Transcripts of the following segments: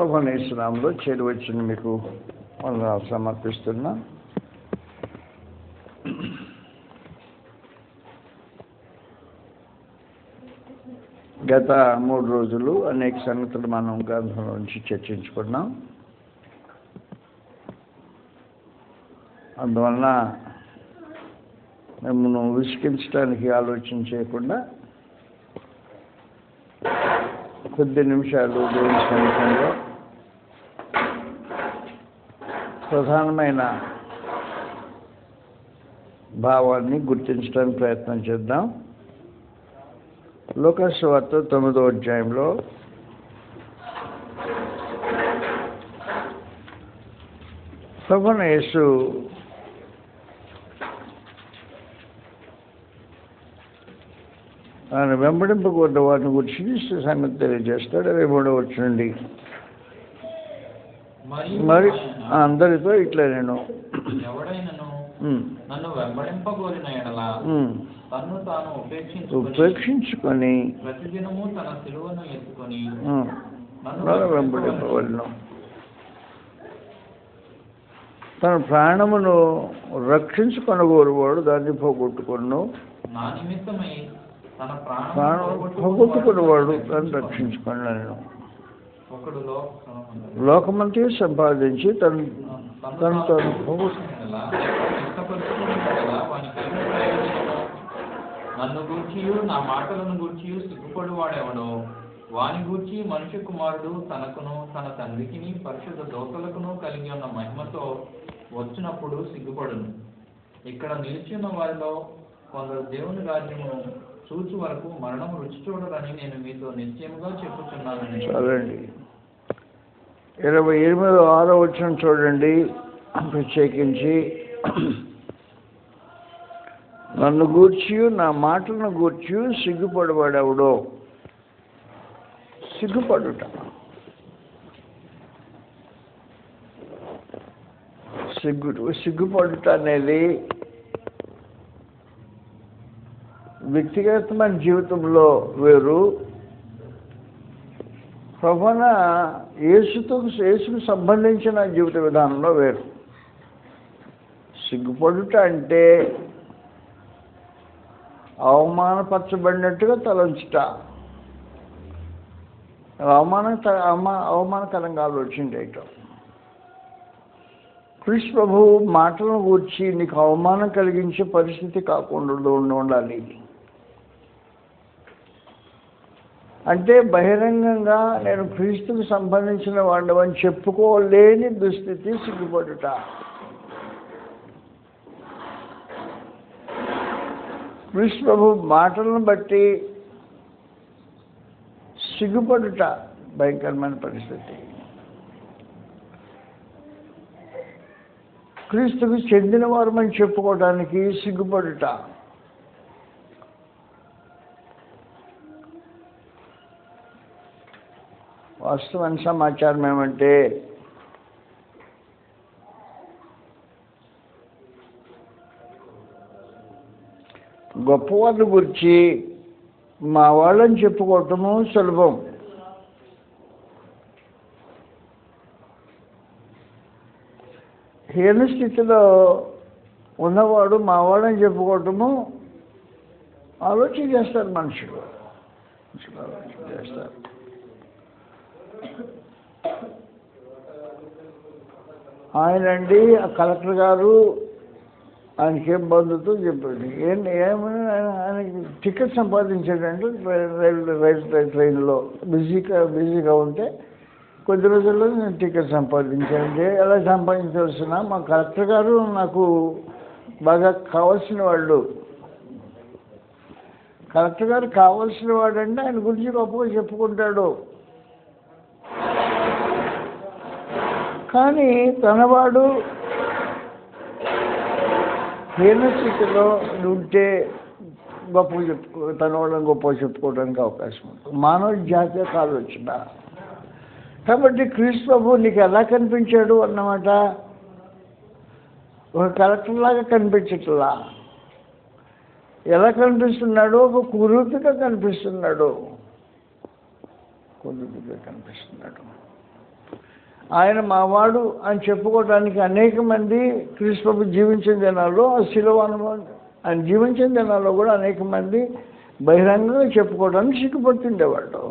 ప్రభువైన యేసు నామములో చేరి వచ్చిన మీకు వందనాలు సమర్పిస్తున్నా. గత 3 రోజులు అనేక సంగతులు మనం గ్రంథంలో నుంచి చర్చించుకున్నాం. అందువలన మిమ్మల్ని విసిగించడానికి ఆలోచన చేయకుండా కొద్ది నిమిషాలు దేవుని సన్నిధిలో ప్రధానమైన భావాన్ని గుర్తించడానికి ప్రయత్నం చేద్దాం. లూకాసు సువార్త 9వ అధ్యాయంలో ప్రభువైన యేసు ఆయన వెంబడింపకూడదు వాటిని గురించి సంగతి తెలియజేస్తాడు. 23వ వచనం నుండి మరి అందరితో ఇట్లా నేను నన్ను వెంబడింపగోరిన ఎడల తన్ను తాను ఉపేక్షించుకొని ప్రతిదినము తన సిలువను ఎత్తుకొని నన్ను వెంబడింపవలను. తన ప్రాణమును రక్షించుకొనగోరువాడు దాన్ని పోగొట్టుకొను, నా నిమిత్తమై తన ప్రాణం పోగొట్టుకునేవాడు దాన్ని రక్షించుకున్నాను. లోకమంతా సంపాదించి తను నన్ను గూర్చియు నా మాటలను గూర్చియు సిగ్గుపడువాడెవడో వాని గూర్చి మనుష్య కుమారుడు తనకును తన తండ్రికిని పరిశుద్ధ దూతలకును కలిగి ఉన్న మహిమతో వచ్చినప్పుడు సిగ్గుపడును. ఇక్కడ నిలిచి ఉన్న వారిలో కొందరు దేవుని రాజ్యమును చూచు వరకు మరణము రుచి చూడరని నేను మీతో నిశ్చయముగా చెప్పుచున్నానని. చూడండి 28వ వచనం చూడండి. ప్రత్యేకించి నన్ను గూర్చి నా మాటలను గూర్చి సిగ్గుపడవాడెవడో. సిగ్గుపడుట అనేది వ్యక్తిగతమైన జీవితంలో వేరు, ప్రభువైన యేసుకు సంబంధించిన జీవిత విధానంలో వేరు. సిగ్గుపడుట అంటే అవమానపరచబడినట్టుగా తలంచుట, అవమానకరంగా ఆలోచన చేయటం. క్రీస్తు ప్రభువు మాటలను గూర్చి నీకు అవమానం కలిగించే పరిస్థితి కాకుండా ఉండాలి. అంటే బహిరంగంగా నేను క్రీస్తుకు సంబంధించిన వాడిని చెప్పుకోలేని దుస్థితి సిగ్గుపడుట. క్రీస్తు ప్రభు మాటలను బట్టి సిగ్గుపడుట భయంకరమైన పరిస్థితి. క్రీస్తుకు చెందిన వారమని చెప్పుకోవడానికి సిగ్గుపడుట. వాస్తవమైన సమాచారం ఏమంటే గొప్పవాళ్ళ గురించి మా వాళ్ళని చెప్పుకోవటము సులభం. హీన స్థితిలో ఉన్నవాడు మా వాళ్ళని చెప్పుకోవటము ఆలోచన చేస్తారు మనుషులు ఆలోచన చేస్తారు. ఆయనండి ఆ కలెక్టర్ గారు ఆయనకేం బంధుతో చెప్పండి ఏమని ఆయనకి టికెట్ సంపాదించాడంటే ట్రైన్లో బిజీగా ఉంటే కొద్ది రోజుల్లో నేను టికెట్ సంపాదించానండి. ఎలా సంపాదించవలసిన మా కలెక్టర్ గారు నాకు బాగా కావాల్సిన వాళ్ళు. కలెక్టర్ గారు కావాల్సిన వాడంటే ఆయన గురించి గొప్పగా చెప్పుకుంటాడు. కానీ తనవాడు హీన స్థితిలో ఉంటే తన వాళ్ళని గొప్ప చెప్పుకోవడానికి అవకాశం ఉంటుంది. మానవ జాతీయ ఆలోచన. కాబట్టి క్రీస్తు ప్రభు నీకు ఎలా కనిపించాడు అన్నమాట. ఒక కలెక్టర్ లాగా కనిపించట్లా. ఎలా కనిపిస్తున్నాడు? ఒక కురూపిగా కనిపిస్తున్నాడు. ఆయన మావాడు అని చెప్పుకోవడానికి అనేక మంది క్రీస్తు జీవించిన దినాల్లో ఆ శిలువ అనుభవం ఆయన జీవించిన దినాల్లో కూడా అనేక మంది బహిరంగంగా చెప్పుకోవడానికి సిగ్గుపడుతుండేవాళ్ళు.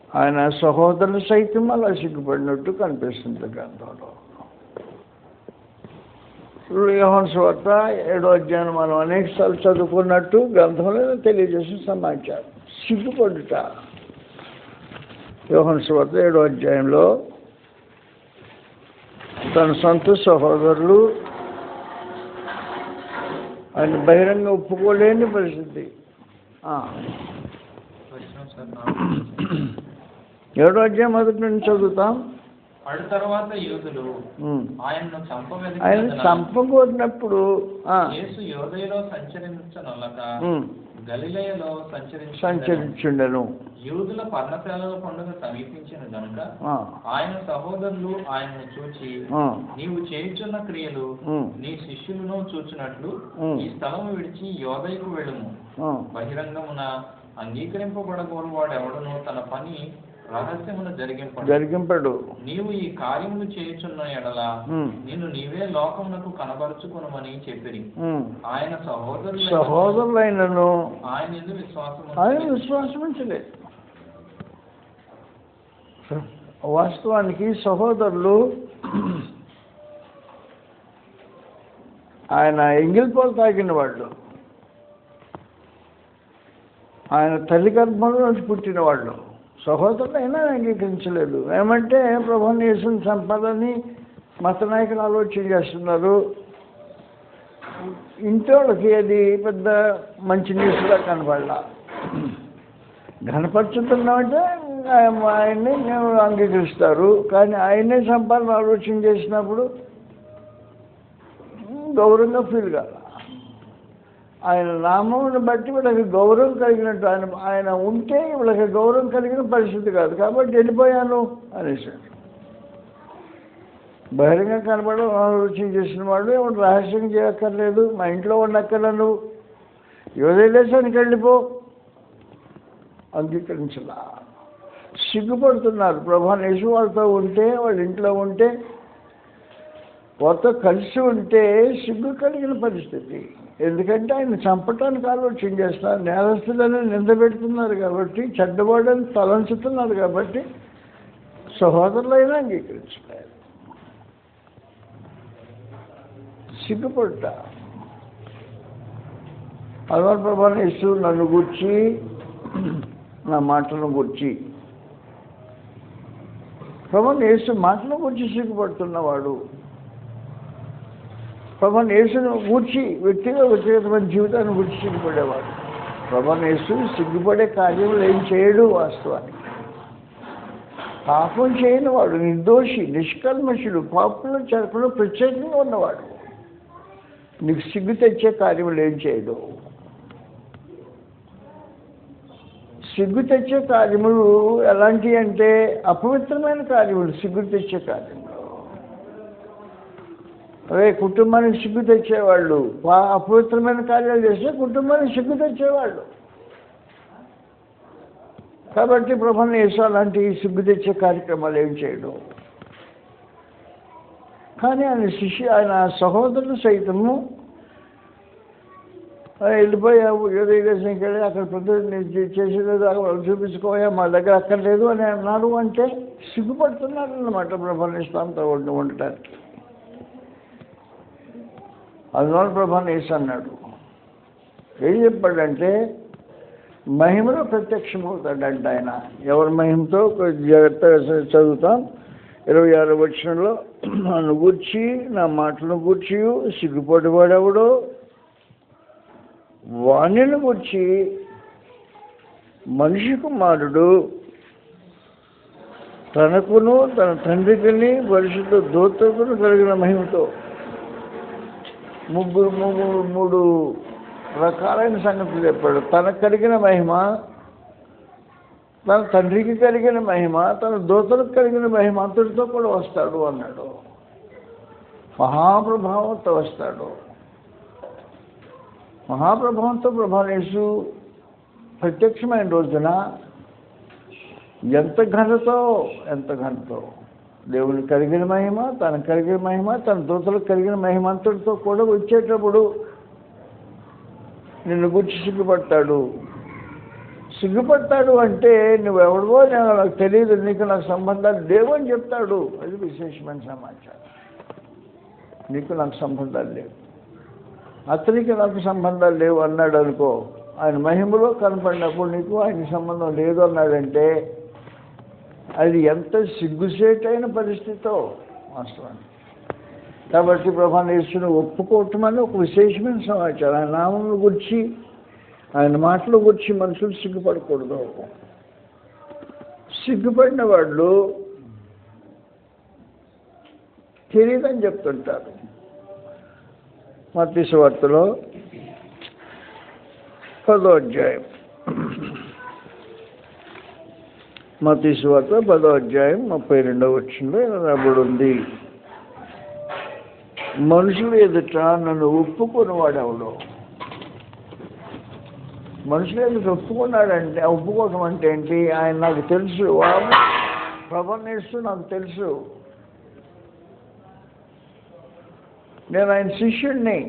ఆయన సహోదరులు సైతం అలా సిగ్గుపడినట్టు కనిపిస్తుంది గ్రంథంలో. యోహాను సువార్త 7వ అధ్యాయం మనం అనేకసార్లు చదువుకున్నట్టు గ్రంథంలో తెలియజేసిన సమాచారం. సిగ్గుపడుట. యోహాను సువార్త 7వ అధ్యాయంలో తన సొంత సహోదరులు ఆయన బహిరంగ ఒప్పుకోలేని పరిస్థితి. 7వ అధ్యాయం మొదటి నుంచి చదువుతాం. అటు తర్వాత యూదులు ఆయన చంపబోతున్నప్పుడు యేసు యోదయలో సంచరించనొల్లక గలిలయలో సంచరించుండెను. యూదుల పర్ణశాలల పండుగ సమీపించిన గనుక ఆయన సహోదరులు ఆయనను చూచి, నీవు చేయుచున్న క్రియలు నీ శిష్యులను చూచినట్లు ఈ స్థలము విడిచి యోదయకు వెళ్ళుము. బహిరంగమున అంగీకరింపబడగోరు వాడెవడను తన పని రహస్యమును జరిగింపడు. నీవు ఈ కార్యములు చేయుచున్న ఎడల నిన్ను నీవే లోకమునకు కనబరుచుకొనుమని చెప్పిరి. ఆయన సహోదరులైనను ఆయన విశ్వాసముంచలేదు. వాస్తవానికి సహోదరులు ఆయన ఎంగిలిపోలు తాగిన వాళ్ళు, ఆయన తల్లి గర్భంలో నుంచి పుట్టిన వాళ్ళు. సహోదరులు అయినా అంగీకరించలేదు. ఏమంటే ప్రభువుని యేసుని చంపాలని మత నాయకులు ఆలోచన చేస్తున్నారు. ఇంటోళ్ళకి అది పెద్ద మంచి న్యూస్గా కనపడలా. కనపరుచుతున్నామంటే ఆయన్ని అంగీకరిస్తారు, కానీ ఆయన్నే చంపాలని ఆలోచన చేసినప్పుడు గౌరవంగా ఫీల్ కాదు. ఆయన నామమును బట్టి వీళ్ళకి గౌరవం కలిగినట్టు ఆయన ఉంటే వీళ్ళకి గౌరవం కలిగిన పరిస్థితి కాదు, కాబట్టి వెళ్ళిపోయాను అనేసి బహిరంగ కనపడడం ఆలోచన చేసిన వాళ్ళు ఎవరు రహస్యం చేయక్కర్లేదు. మా ఇంట్లో ఉండక్కర్లా, నువ్వు యోదయదేశానికి వెళ్ళిపో. అంగీకరించలా, సిగ్గుపడుతున్నారు. ప్రభువుని యేసు వాళ్ళతో ఉంటే, వాళ్ళ ఇంట్లో ఉంటే, వాళ్ళతో కలిసి ఉంటే సిగ్గు కలిగిన పరిస్థితి. ఎందుకంటే ఆయన చంపటానికి ఆలోచన చేస్తున్నారు, నేరస్తులని నిందబెడుతున్నారు కాబట్టి, చెడ్డవాడని తలంచుతున్నారు కాబట్టి సహోదరులైనా అంగీకరించలేదు. సిగ్గుపడ్డ అల్వార్ ప్రభువుని యేసు నన్ను గూర్చి, నా మాటలను గూర్చి, ప్రభువుని యేసు మాటలను గూర్చి సిగ్గుపడుతున్నవాడు, ప్రభువుని యేసును గూర్చి వ్యక్తిగతమైన జీవితాన్ని గురించి సిగ్గుపడేవాడు. ప్రభువుని యేసు సిగ్గుపడే కార్యములు ఏం చేయడు. వాస్తవానికి పాపం చేయని వాడు, నిర్దోషి, నిష్కల్మషుడు, పాపంలో చెరపలో ప్రత్యేకంగా ఉన్నవాడు. నీకు సిగ్గు తెచ్చే కార్యములు ఏం చేయడు. సిగ్గు తెచ్చే కార్యములు ఎలాంటివి అంటే అపవిత్రమైన కార్యములు. సిగ్గు తెచ్చే కార్యములు అదే కుటుంబానికి సిగ్గు తెచ్చేవాళ్ళు, అపవిత్రమైన కార్యాలు చేస్తే కుటుంబానికి సిగ్గు తెచ్చేవాళ్ళు. కాబట్టి ప్రభువుని యేసు అలాంటి సిగ్గు తెచ్చే కార్యక్రమాలు ఏం చేయడం. కానీ ఆయన సహోదరులు సైతము వెళ్ళిపోయావు యోదయదేశానికి వెళ్ళి అక్కడ ప్రతి చేసేది వాళ్ళు చూపించుకోయా, మా దగ్గర అక్కర్లేదు అని అన్నాడు. అంటే సిగ్గుపడుతున్నారు అన్నమాట ప్రభువుని యేసుతో ఉండటానికి. అందువల్ల ప్రభువుని యేసు అన్నాడు, ఏం చెప్పాడంటే మహిమలో ప్రత్యక్షమవుతాడంట ఆయన. ఎవరి మహిమతో జాగ్రత్తగా చదువుతాం. 26వ వచనంలో, నన్ను గూర్చి, నా మాటలను గూర్చి సిగ్గుపడివాడెవడో వాణిని గూర్చి మనిషి కుమారుడు తనకును తన తండ్రికిని పరిశుద్ధ దూతకును కలిగిన మహిమతో. మూడు రకాలైన సంగతులు చెప్పాడు. తనకు కలిగిన మహిమ, తన తండ్రికి కలిగిన మహిమ, తన దూతలకు కలిగిన మహిమ అంతటితో కూడా వస్తాడు అన్నాడు. మహాప్రభావంతో వస్తాడు. మహాప్రభావంతో ప్రభువుని యేసు ప్రత్యక్షమైన రోజున ఎంత ఘనతో దేవునికి కలిగిన మహిమ, తనకు కలిగిన మహిమ, తన దూతలకు కలిగిన మహిమ అంతటితో కూడా వచ్చేటప్పుడు నిన్ను గురించి సిగ్గుపడతాడు అంటే నువ్వెవడవో నాకు తెలియదు, నీకు నాకు సంబంధాలు లేవు అని చెప్తాడు. అది విశేషమైన సమాచారం. నీకు నాకు సంబంధాలు లేవు, అతనికి నాకు సంబంధాలు లేవు అన్నాడు అనుకో, ఆయన మహిమలో కనపడినప్పుడు నీకు ఆయనకి సంబంధం లేదు అన్నాడంటే అది ఎంత సిగ్గుసేటైన పరిస్థితో వాస్తవానికి. కాబట్టి ప్రభువుని యేసును ఒప్పుకోవటం అని ఒక విశేషమైన సమాచారం. ఆయన నామం గురించి, ఆయన మాటల గురించి మనుషులు సిగ్గుపడకూడదు. సిగ్గుపడిన వాళ్ళు తెలియదని చెప్తుంటారు. మత్తయి సువార్తలో 10వ అధ్యాయం, మత్తయి సువార్త 10వ అధ్యాయం 32వ వచనంలో ఇలా రాబడి ఉంది, మనుషులు ఎదుట నన్ను ఒప్పుకునేవాడెవడో. మనుషులు ఎదుట ఒప్పుకోవటం అంటే ఏంటి? ఆయన నాకు తెలుసు, ప్రభువుని యేసు నాకు తెలుసు, నేను ఆయన శిష్యుడిని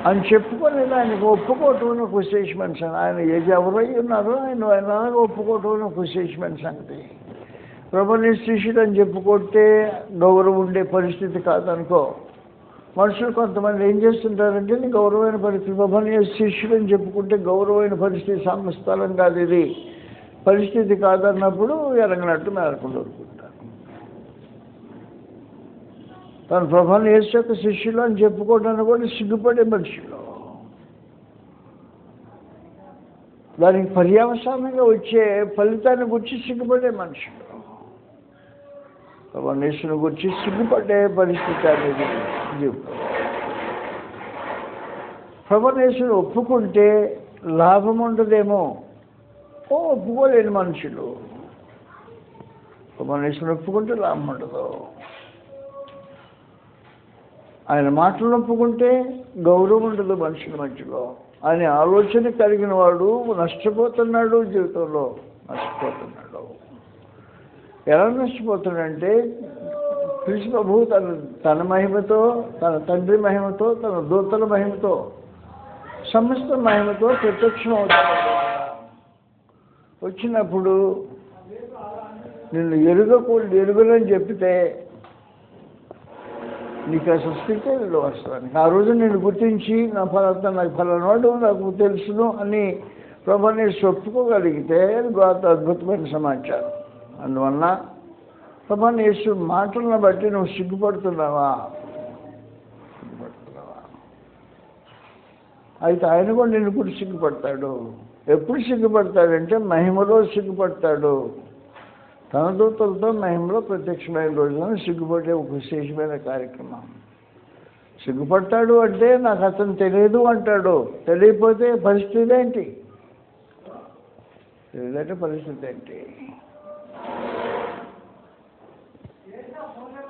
అని చెప్పుకునేది ఆయనకు ఒప్పుకోవటం ఒక విశేషమైన సంగతి. ఆయన ఎవరై ఉన్నారో ఆయన ఒప్పుకోవటం ఒక విశేషమైన సంగతి. ప్రభువుని శిష్యుడు అని చెప్పుకుంటే గౌరవం ఉండే పరిస్థితి కాదనుకో. మనుషులు కొంతమంది ఏం చేస్తుంటారంటే గౌరవమైన పరిస్థితి, ప్రభువుని శిష్యుడు అని చెప్పుకుంటే గౌరవమైన పరిస్థితి, స్థలం కాదు ఇది, పరిస్థితి కాదన్నప్పుడు ఎరగనట్టు మేరకుండా ఊరుకుంటారు. తను ప్రభువుని యేసు యొక్క శిష్యులు అని చెప్పుకోవడానికి కూడా సిగ్గుపడే మనుషులు, దానికి పర్యవసానంగా వచ్చే ఫలితాన్ని గురించి సిగ్గుపడే మనుషులు, ప్రభువుని యేసుని గురించి సిగ్గుపడే పరిస్థితి అనేది జీవితం. ప్రభువుని యేసుని ఒప్పుకుంటే లాభం ఉండదేమో, ఒప్పుకోలేని మనుషులు. ప్రభువుని యేసుని ఒప్పుకుంటే లాభం ఉండదు. ఆయన మాటలు ఒప్పుకుంటే గౌరవం ఉండదు మనుషుల మధ్యలో. ఆయన ఆలోచన కలిగిన వాడు నష్టపోతున్నాడు, జీవితంలో నష్టపోతున్నాడు. ఎలా నష్టపోతున్నాడంటే క్రీస్తు ప్రభువు తన మహిమతో, తన తండ్రి మహిమతో, తన దూతల మహిమతో, సమస్త మహిమతో ప్రత్యక్షం అవుతాడు. వచ్చినప్పుడు నిన్ను ఎరుగలని చెప్తే నీకు అసలు స్థితే లేదు వాస్తవానికి. ఆ రోజు నేను గుర్తించి నాకు ఫలానాడు నాకు తెలుసును అని ప్రభువుని ఒప్పుకోగలిగితే అది అద్భుతమైన సమాచారం. అందువల్ల ప్రభువుని యేసు మాటలను బట్టి నువ్వు సిగ్గుపడుతున్నావా? అయితే ఆయన కూడా నిన్ను కూడా సిగ్గుపడతాడు. ఎప్పుడు సిగ్గుపడతాడంటే మహిమలో సిగ్గుపడతాడు. తన దూతలతో మహిమలో ప్రత్యక్షమైన రోజున సిగ్గుపడే ఒక విశేషమైన కార్యక్రమం. సిగ్గుపడతాడు అంటే నాకు అతను తెలియదు అంటాడు. తెలియకపోతే పరిస్థితి ఏంటి? తెలియదంటే పరిస్థితి ఏంటి?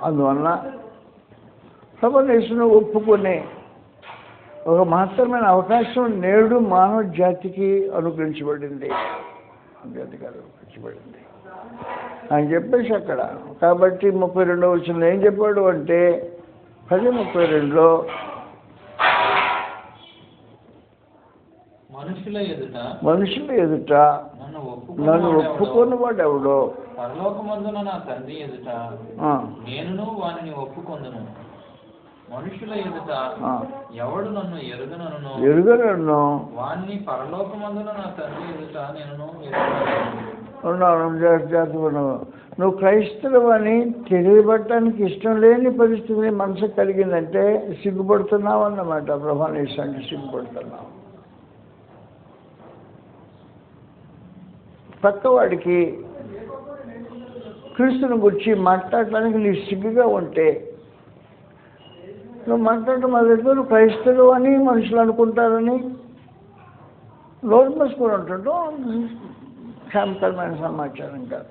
అందువల్ల ప్రభువుని యేసును ఒప్పుకునే ఒక మహత్తరమైన అవకాశం నేడు మానవ జాతికి అనుగ్రహించబడింది. ఆయన చెప్పేసి అక్కడ. కాబట్టి 32వ వచనంలో ఏం చెప్పాడు అంటే 10:32లో మనుషుల ఎదుట నన్ను ఒప్పుకొని వాడు ఎవడో పరలోకమందున నా తండ్రి ఎదుట నేనును వానిని ఒప్పుకొందును. మనుషుల ఎదుట ఎవడు నన్ను ఎరుగనను వాణ్ణి పరలోకమందున నా తండ్రి ఎదుట నేనును నువ్వు క్రైస్తవులు అని తెలియబట్టడానికి ఇష్టం లేని పరిస్థితి మనసు కలిగిందంటే సిగ్గుపడుతున్నావు అన్నమాట. ప్రభువుని యేసు అంటే సిగ్గుపడుతున్నావు. పక్కవాడికి క్రీస్తుని గురించి మాట్లాడటానికి నీ సిగ్గుగా ఉంటే నువ్వు మాట్లాడటం మొదలెట్టు. నువ్వు క్రైస్తవులు అని మనుషులు అనుకుంటారని రోజు మూసుకొని ఉంటుంటాం. క్షేమకరమైన సమాచారం కాదు.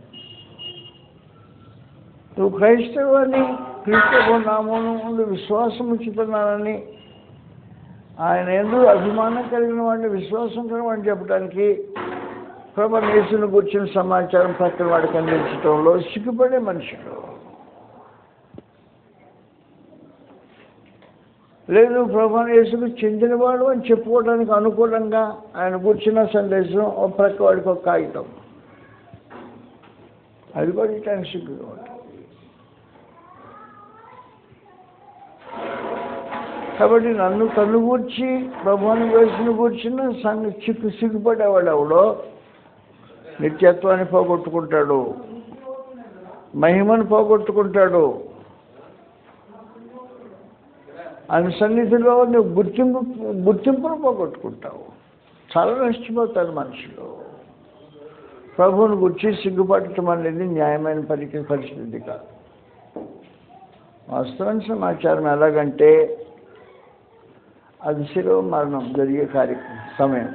నువ్వు క్రైస్తవు అని, క్రీస్తు నామమున ముందు విశ్వాసం ఉంచుతున్నానని, ఆయన ఎందుకు అభిమానం కలిగిన వాడిని, విశ్వాసం కలిగిన వాడిని చెప్పడానికి ప్రభువైన యేసును గురించిన సమాచారం ప్రక్కన వాడికి అందించడంలో సిగ్గుపడే మనుషులు. లేదు ప్రభువైన యేసుకు చెందినవాడు అని చెప్పుకోవడానికి అనుకూలంగా ఆయన కూర్చున్న సందేశం ఒక ప్రక్క వాడికి ఒక కాగితం, అది కూడా ఇటానికి సిగ్గుగా ఉంటుంది. కాబట్టి తను గూర్చి ప్రభువైన యేసును కూర్చున్న సిగ్గుపడేవాడు ఎవడో నిత్యత్వాన్ని పోగొట్టుకుంటాడు, మహిమను పోగొట్టుకుంటాడు. ఆయన సన్నిధిలో నువ్వు గుర్తింపును పోగొట్టుకుంటావు. చాలా నష్టపోతారు మనుషులు. ప్రభువుని గురించి సిగ్గుపడటం అనేది న్యాయమైన పరిస్థితి కాదు. వాస్తవమైన సమాచారం ఎలాగంటే అది శిలువ మరణం జరిగే సమయం.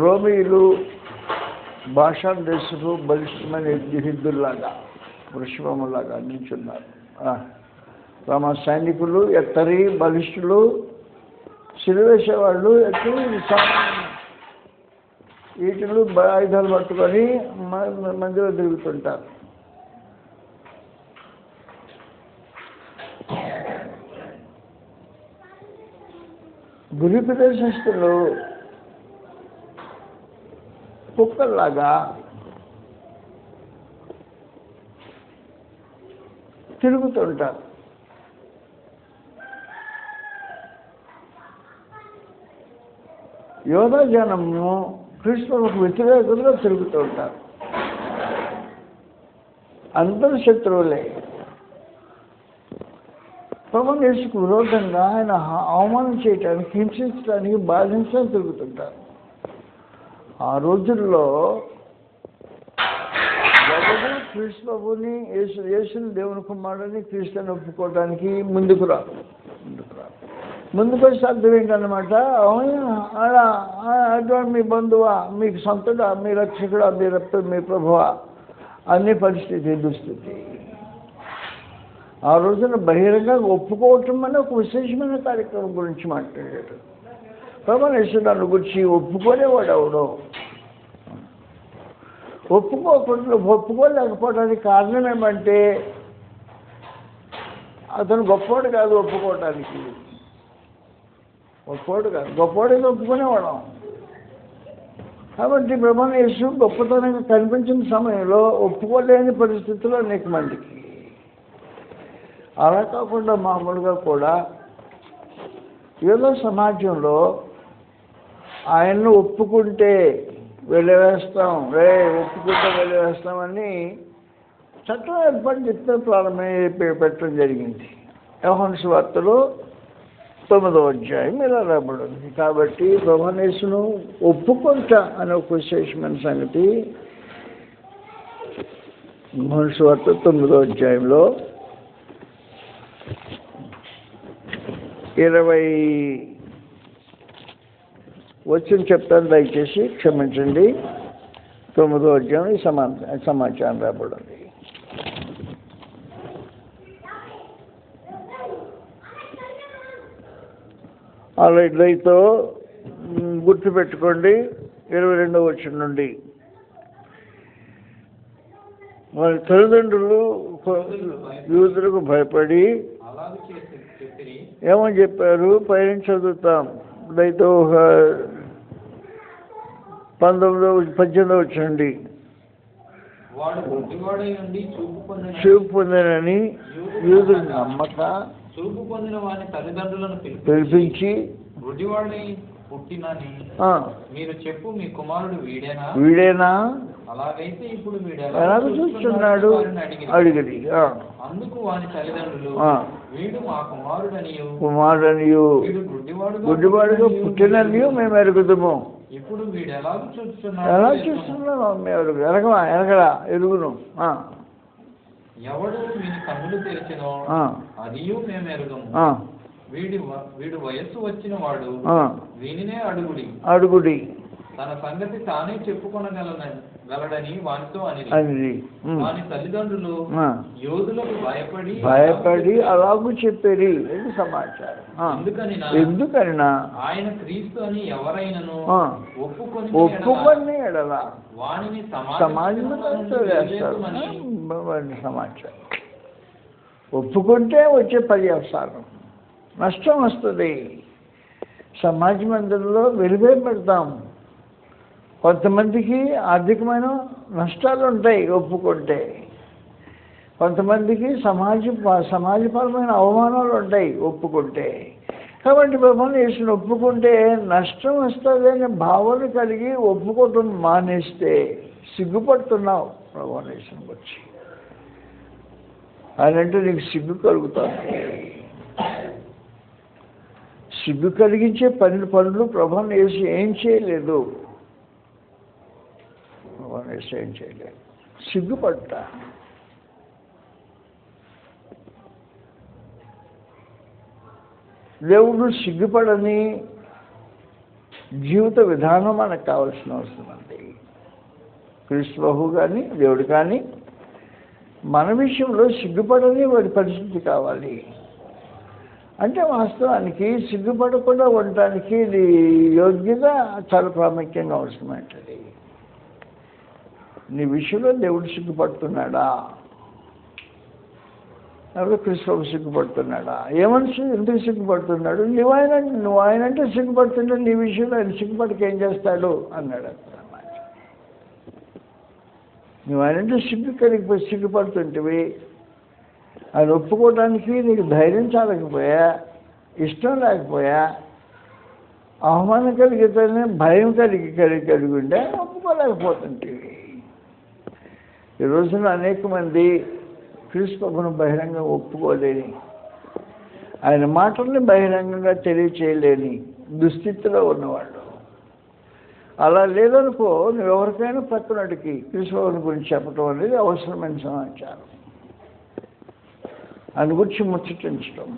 రోమీయులు భాషా దేశపు బలిష్టమైన హిద్దుల్లాగా వృషభములాగా నిల్చున్నారు. రోమ సైనికులు ఎత్తరి బలిష్ఠులు, సిలువేసేవాళ్ళు ఎత్తరి వీటిలో ఆయుధాలు పట్టుకొని మధ్యలో తిరుగుతుంటారు. గురి ప్రదేశస్తులు కుక్కల్లాగా తిరుగుతుంటారు. యోధా జనము క్రీస్తులకు వ్యతిరేకంగా తిరుగుతూ ఉంటారు. అందరూ శత్రువులే. ప్రభువైన యేసుకు విరోధంగా ఆయన అవమానం చేయటానికి, హింసించడానికి, బాధించడానికి తిరుగుతుంటారు. ఆ రోజుల్లో ఎవరు క్రీస్తు ప్రభుని యేసుని దేవుని కుమారుడిని క్రీస్తుని ఒప్పుకోవడానికి ముందుకు వచ్చే అర్థం ఏంటన్నమాట, అటువంటి మీ బంధువా, మీకు సొంతడా, మీ రక్షకుడా, మీ ప్రభువా అనే పరిస్థితి, దుస్థితి. ఆ రోజున బహిరంగంగా ఒప్పుకోవటం అనే ఒక విశేషమైన కార్యక్రమం గురించి మాట్లాడాడు. ప్రభువైన యేసు నన్ను గురించి ఒప్పుకోలేవాడు ఎవడో. ఒప్పుకోలేకపోవడానికి కారణం ఏమంటే అతను గొప్పవాడు కాదు. ఒప్పుకోవటానికి గొప్పవాడికి ఒప్పుకునేవాళ్ళం. కాబట్టి ప్రభువైన యేసు గొప్పతనంగా కనిపించిన సమయంలో ఒప్పుకోలేని పరిస్థితుల్లో అనేక మందికి. అలా కాకుండా మామూలుగా కూడా ఏదో సమాజంలో ఆయన్ను ఒప్పుకుంటే వెళ్ళవేస్తామని చట్టం ఏర్పాటు చేస్తే పెట్టడం జరిగింది. యోహాను సువార్తలో 9వ అధ్యాయం ఇలా రాబడింది. కాబట్టి ప్రభువైన యేసును ఒప్పుకుంటా అనే ఒక విశేషమైన సంగతి యోహాను సువార్త 9వ అధ్యాయంలో 20 వచ్చిన చెప్తాను, దయచేసి క్షమించండి. 9వ అధ్యాయం ఈ సమాచారం రాబడింది. అలా ఇట్లయితే గుర్తుపెట్టుకోండి. 22వ వచనం నుండి వారి తల్లిదండ్రులు యూదులకు భయపడి ఏమని చెప్పారు, పైన చదువుతాం. అయితే 18వ వచనండి, చూపు పొందినని యూదులు నమ్మక చూపు పొందిన వాని తల్లిదండ్రులను పిలిపించి గుడ్డివాడై పుట్టినని మీరు చెప్పు, మీ కుమారుడు వీడేనా? అలాగైతే ఇప్పుడు ఎలాగ చూస్తున్నాడు అడిగిరి. అందుకు వాని తల్లిదండ్రులు వీడు మా కుమారుడనియు గుడ్డివాడుగా పుట్టిననియు మేము ఎరుగుదుము. ఇప్పుడు వీడు ఎలా చూస్తున్నాడు మేము ఎరగరా ఎరుగును. ఎవడు వీని కన్నులు తెరిచినో అదియు మేము ఎరుగము. వీడు వయస్సు వచ్చిన వాడు వీనినే అడుగుడి. తన సంగతి తానే చెప్పుకొనగలడని వానితో అని వాని తల్లిదండ్రులు యోధులకు భయపడి అలాగూ చెప్పేది. ఇది సమాచారం. ఎందుకనినా ఆయన క్రీస్తు అని ఎవరైనాను ఒప్పుకొని ఎడల వానిని సమాజంలో వేస్తారు. సమాచారం ఒప్పుకుంటే వచ్చే పర్యవసానం నష్టం వస్తుంది. సమాజ మందిరంలో వెలివేయబడతాం. కొంతమందికి ఆర్థికమైన నష్టాలు ఉంటాయి ఒప్పుకుంటే, కొంతమందికి సమాజపరమైన అవమానాలు ఉంటాయి ఒప్పుకుంటే. కాబట్టి ప్రభువుని యేసుని ఒప్పుకుంటే నష్టం వస్తుంది అనే భావన కలిగి ఒప్పుకోవటం మానేస్తే సిగ్గుపడుతున్నావు ప్రభువుని యేసుని వచ్చి. ఆయనంటే నీకు సిగ్గు కలుగుతుంది. సిగ్గు కలిగించే పనులు ప్రభువుని యేసు ఏం చేయలేదు. ప్రభువుని యేసు ఏం చేయలేదు. సిగ్గుపడ్డా. దేవుడు సిగ్గుపడని జీవిత విధానం మనకు కావాల్సిన అవసరం ఉంది. క్రీస్తు ప్రభువు కానీ దేవుడు కానీ మన విషయంలో సిగ్గుపడని వాడి పరిస్థితి కావాలి. అంటే వాస్తవానికి సిగ్గుపడకుండా ఉండటానికి ఇది యోగ్యత చాలా ప్రాముఖ్యంగా అవసరమైంటుంది. నీ విషయంలో దేవుడు సిగ్గుపడుతున్నాడా? లేకపోతే క్రీస్తు ప్రభు సిగ్గుపడుతున్నాడా? ఏమనిసి ఎందుకు సిగ్గుపడుతున్నాడు? నువ్వు ఆయన అంటే సిగ్గుపడుతుంటే నీ విషయంలో ఆయన సిగ్గుపడికి ఏం చేస్తాడు అన్నాడు. నువ్వు ఆయనంటే సిగ్గుపడుతుంటివి. ఆయన ఒప్పుకోవడానికి నీకు ధైర్యం చాలకపోయా, ఇష్టం లేకపోయా, అవమానం కలిగితేనే భయం కలిగి ఉంటే ఒప్పుకోలేకపోతుంటివి. ఈ రోజున అనేక మంది క్రీస్తు ప్రభువును బహిరంగంగా ఒప్పుకోలేని, ఆయన మాటల్ని బహిరంగంగా తెలియచేయలేని దుస్థితిలో ఉన్నవాళ్ళు. అలా లేదనుకో, నువ్వు ఎవరికైనా పక్కనడికి క్రీస్తు ప్రభువుని గురించి చెప్పడం అనేది అవసరమైన సమాచారం. ఆయన గురించి ముచ్చటించడం,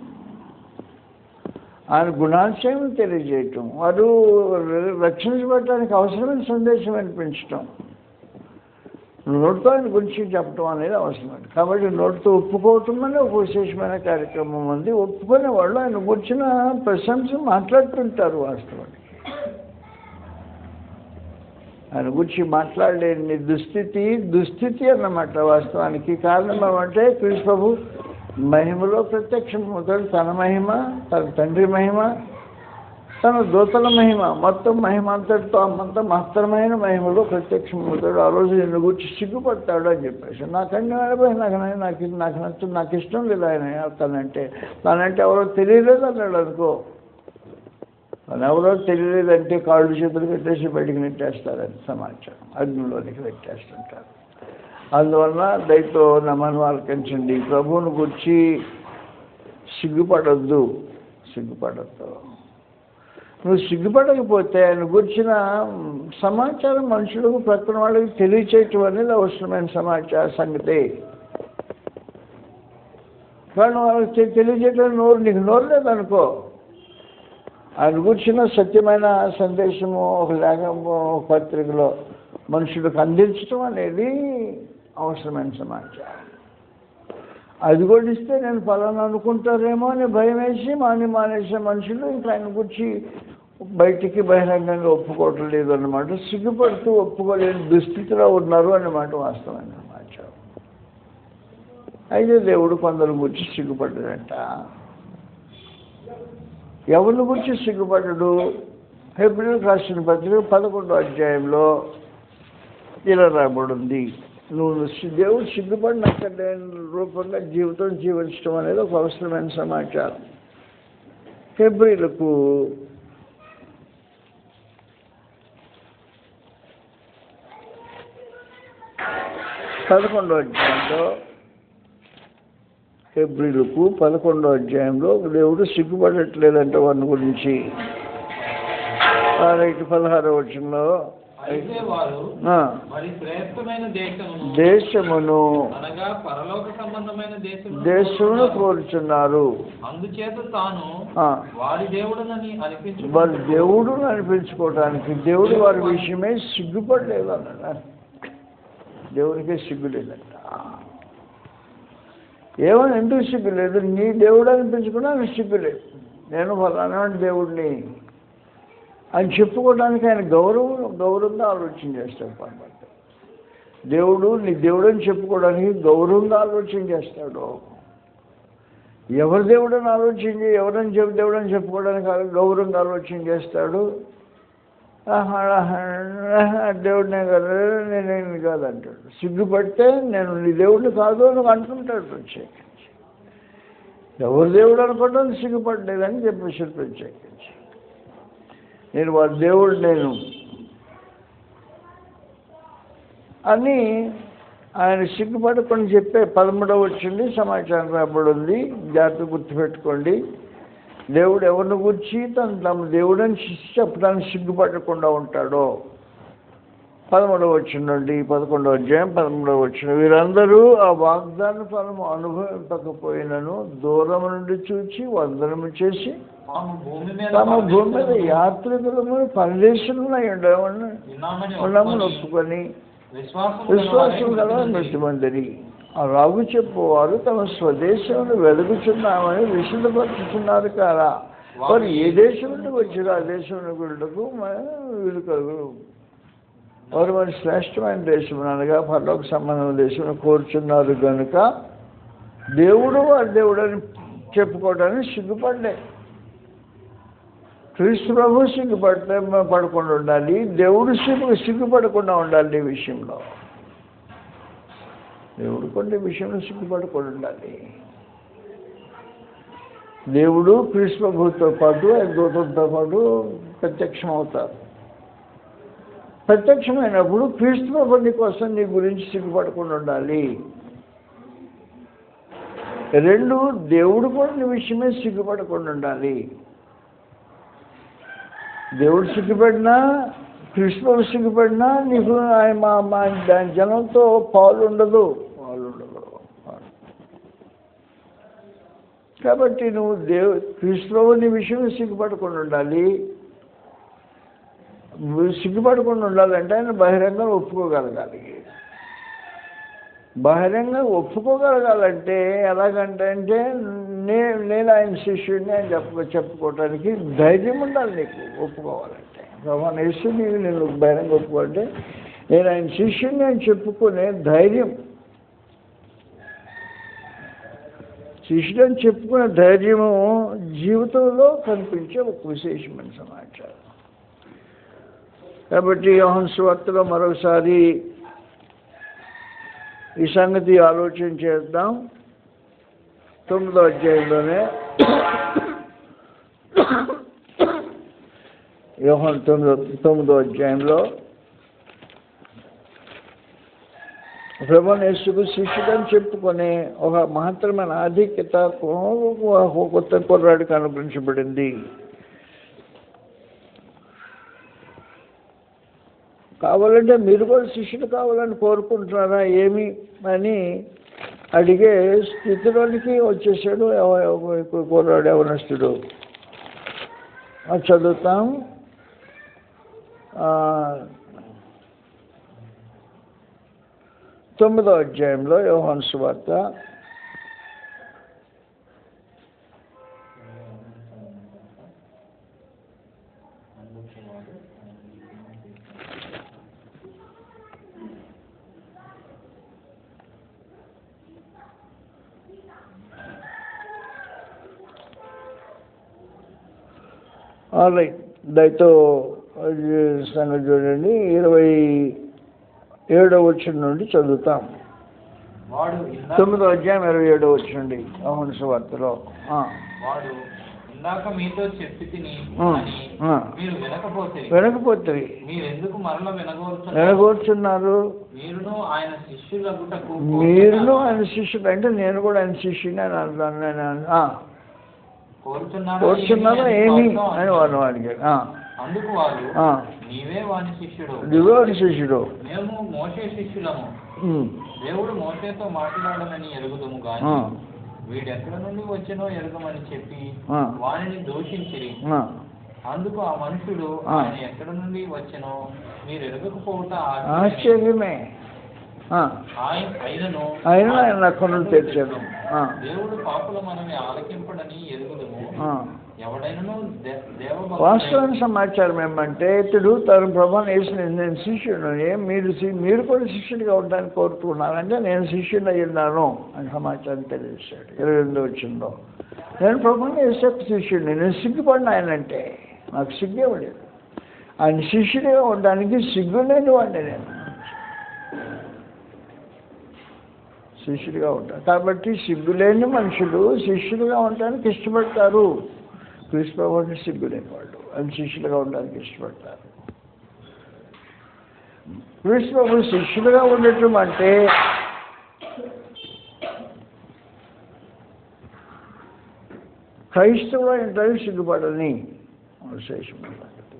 ఆయన గుణాశయం తెలియజేయటం, వారు రక్షించబడటానికి అవసరమైన సందేశం అనిపించటం, నోటితో ఆయన గురించి చెప్పడం అనేది అవసరమైంది. కాబట్టి నోటితో ఒప్పుకోవటం అనే ఒక విశేషమైన కార్యక్రమం ఉంది. ఒప్పుకునే వాళ్ళు ఆయన గురించిన ప్రశంస మాట్లాడుతుంటారు. వాస్తవానికి ఆయన గురించి మాట్లాడలేని దుస్థితి అన్నమాట. వాస్తవానికి కారణం ఏమంటే క్రీస్తు ప్రభు మహిమలో ప్రత్యక్షమవుతాడు. తన మహిమ, తన తండ్రి మహిమ, తన దూతల మహిమ, మొత్తం మహిమ అంతటితో అంత మహత్తరమైన మహిమలో ప్రత్యక్షమవుతాడు. ఆ రోజు నిన్ను గురించి సిగ్గుపడతాడు అని చెప్పేసి. నాకన్నీ వాడిపోయి నాకు నచ్చదు, నాకు ఇష్టం లేదు ఆయన తనంటే ఎవరో తెలియలేదు అన్నాడు అనుకో. తను ఎవరో తెలియలేదంటే కాళ్ళు చేతులు పెట్టేసి బయటికి నెట్టేస్తారని సమాచారం. అగ్నిలోనికి నెట్టేస్తుంటారు. అందువలన దయతో నా మనవి ఆలకించండి. ప్రభువుని గురించి సిగ్గుపడద్దు. నువ్వు సిగ్గుపడకపోతే ఆయన గురించిన సమాచారం మనుషులకు ప్రక్కన వాళ్ళకి తెలియచేయటం అనేది అవసరమైన సంగతి. కానీ వాళ్ళకి తెలియజేయటం నీకు నోరు లేదనుకో, ఆయన గురించిన సత్యమైన సందేశము ఒక పత్రికలో మనుషులకు అందించడం అనేది అవసరమైన సమాచారం. అది కూడా ఇస్తే నేను ఫలానా అనుకుంటారేమో అని భయం వేసి మానేసే మనుషులు ఇంకా ఆయన గురించి బయటికి బహిరంగంగా ఒప్పుకోవటం లేదు అన్నమాట. సిగ్గుపడుతూ ఒప్పుకోలేని దుస్థితిలో ఉన్నారు అన్నమాట వాస్తవమైన సమాచారం. అయితే దేవుడు కొందరు గురించి సిగ్గుపడ్డాడంట. ఎవరి గురించి సిగ్గుపడ్డాడు? హెబ్రీయులకు రాసిన పత్రిక 11వ అధ్యాయంలో ఇలా రాబడింది. నువ్వు దేవుడు సిగ్గుపడినక్కలేని రూపంగా జీవితం జీవించడం అనేది ఒక అవసరమైన సమాచారం. హెబ్రీయులకు 11వ అధ్యాయంలో హెబ్రీయులకు 11వ అధ్యాయంలో దేవుడు సిగ్గుపడట్లేదంటే వారి గురించి. 16వ వచనంలో అయితే వారు ఆ, మరి శ్రేష్టమైన దేశమును అనగా పరలోక సంబంధమైన దేశమును కోరుచున్నారు. అందుచేత తాను ఆ, వారి దేవుడనని అనిపించు వారి దేవుడును అనిపించుకోవడానికి దేవుడు వారి విషయమై సిగ్గుపడలేదు అన్నాడు. దేవుడికే సిగ్గు లేదంట. ఏమని ఎందుకు సిగ్గు లేదు? నీ దేవుడు అనిపించుకోవడానికి సిగ్గు లేదు. నేను ఫలానా దేవుడిని అని చెప్పుకోవడానికి ఆయన గౌరవంగా ఆలోచన చేస్తాడు. పర్వాలేదు, దేవుడు నీ దేవుడు అని చెప్పుకోవడానికి గౌరవంగా ఆలోచన చేస్తాడు. ఎవరి దేవుడని ఆలోచించి ఎవరని దేవుడు అని చెప్పుకోవడానికి గౌరవంగా ఆలోచన చేస్తాడు. దేవుడినే కదా, నేనేమి కాదంటాడు. సిగ్గుపడితే నేను నీ దేవుడిని కాదు అని అంటుంటాడు. ప్రత్యేకించి ఎవరి దేవుడు అనుకోవడం సిగ్గుపడలేదని చెప్పేసి ప్రత్యేకించి నేను వారి దేవుడు నేను అని ఆయన సిగ్గుపడకుండా చెప్పే 13వ వచ్చింది సమాచారం రాబడి ఉంది. జాగ్రత్త గుర్తుపెట్టుకోండి. దేవుడు ఎవరిని గురించి తమ దేవుడని చెప్పడానికి సిగ్గుపడకుండా ఉంటాడో 13వ వచ్చిన నుండి 11వ అధ్యాయం 13వ వచ్చిన వీరందరూ ఆ వాగ్దాన ఫలము అనుభవింపకపోయినను దూరం నుండి చూచి వందనము చేసి తమ భూమి మీద యాత్రికులము పరదేశంలో ఉండమని ఒప్పుకొని విశ్వాసం గల మృతిమందరి ఆ రాగు చెప్పువారు తమ స్వదేశంలో వెలుగుచున్నామని విశుద్ధపరుచుతున్నారు కారా. వారు ఏ దేశం నుండి వచ్చారో ఆ దేశంలో గుళ్ళకు వీలు కలుగు. వారు మరి శ్రేష్టమైన దేశం అనగా పరలోక సంబంధం దేశంలో కోరుచున్నారు కనుక దేవుడు వారి దేవుడు అని చెప్పుకోవడానికి సిగ్గుపడలే. క్రీస్తు ప్రభు పడకుండా ఉండాలి, దేవుడు సిగ్గుపడకుండా ఉండాలి. ఈ విషయంలో దేవుడు కొన్ని విషయంలో సిగ్గుపడకుండా ఉండాలి. దేవుడు క్రీస్తు ప్రభుతో పాటు ఆయన దూతలతో పాటు ప్రత్యక్షం అవుతారు. ప్రత్యక్షమైనప్పుడు క్రీస్తు ప్రభుని కోసం నీ గురించి సిగ్గుపడకుండా ఉండాలి. 2 దేవుడు కూడా నీ విషయమే సిగ్గుపడకుండా ఉండాలి. దేవుడు సిగ్గుపడినా క్రీస్తు సిగ్గుపడినా నీకు మా జనంతో పాలు ఉండదు. కాబట్టి నువ్వు క్రీస్తు నీ విషయం సిగ్గుపడకుండా ఉండాలి. సిగ్గుపడకుండా ఉండాలంటే ఆయన బహిరంగంగా ఒప్పుకోగలగాలి. బహిరంగంగా ఒప్పుకోగలగాలంటే ఎలాగంటే నేను ఆయన శిష్యుడిని అని చెప్పుకోవటానికి ధైర్యం ఉండాలి నీకు. ఒప్పుకోవాలంటే భగవాన్ యేసు నేను బహిరంగ ఒప్పుకోవాలంటే నేను ఆయన శిష్యుడిని అని చెప్పుకునే ధైర్యం, శిష్యుడు అని చెప్పుకునే ధైర్యము జీవితంలో కనిపించే ఒక విశేషమైన సమాచారం. కాబట్టి యోహాను సువార్తలో మరొకసారి ఈ సంగతి ఆలోచన చేద్దాం. 9వ అధ్యాయంలోనే యోహాను 9వ అధ్యాయంలో ప్రభువుని యేసుకు శిష్యుడని చెప్పుకొని ఒక మహత్తరమైన ఆధిక్యత కొత్త కుర్రాడికి అనుగ్రహించబడింది. కావాలంటే మీరు కూడా శిష్యుడు కావాలని కోరుకుంటున్నారా ఏమి అని అడిగే స్థితిలోనికి వచ్చేసాడు కుర్రాడు యవనస్తుడు. చదువుతాం. 9వ అధ్యాయంలో యోహాను సువార్త 27వ వచనం నుండి చదువుతాం. 9వ అధ్యాయం 27వ వచనం నుండి యోహాను సువార్తలో. ఇందాక మీతో చెప్పి తిని మీరు వినకపోతే మీరెందుకు మరల వినగోర్చున్నారు? మీరును ఆయన శిష్యులు అంటే నేను కూడా ఆయన శిష్యుని అని కోరుచున్నారా ఏమి అని వారు అడిగారు. అందుకు వారు, ఆ, నీవే వాని శిష్యుడు, నువ్వే వాని శిష్యుడు. మేము మోషే శిష్యులము. దేవుడు మోషేతో మాట్లాడనని ఎరుగుదుము ఆ, గాని వీడెక్కడ నుండి వచ్చినో ఎరుగమని చెప్పి ఆ, వానిని దూషించిరి. ఆ, అందుకు ఆ మనుషుడు, ఆ. ఆయన ఎక్కడ నుండి వచ్చినో మీరు ఎరగకపోవుట ఆశ్చర్యమే. ఆ, ఆయనను ఆయన నక్కను తెచ్చాడు. ఆ, దేవుడు పాపుల మనవి ఆలకింపడని ఎరుగుదుము. ఆ. ఎవడైనను వాస్తవమైన సమాచారం ఏమంటే ఇతడు తన ప్రభావం వేసిన నేను శిష్యుడు, మీరు కూడా శిష్యుడిగా ఉండడానికి కోరుతున్నారంటే నేను శిష్యుడు అయి ఉన్నాను అని సమాచారం తెలియజేశాడు. 28 వచ్చిందో నేను ప్రభావం వేసే శిష్యుడిని, నేను సిగ్గుపడిన ఆయనంటే నాకు సిగ్గే ఉండేది. ఆయన శిష్యుడిగా ఉండడానికి సిగ్గులేని వాడిని నేను, శిష్యుడిగా ఉంటాను. కాబట్టి సిగ్గులేని మనుషులు శిష్యులుగా ఉండడానికి ఇష్టపడతారు. క్రీస్తు ప్రభువుని సిగ్గులేని వాళ్ళు అని శిష్యులుగా ఉండడానికి ఇష్టపడతారు. క్రీస్తు ప్రభు శిష్యులుగా ఉండటం అంటే క్రైస్తవులు అంటానికి సిగ్గుపడని విశేషమైన సంగతి.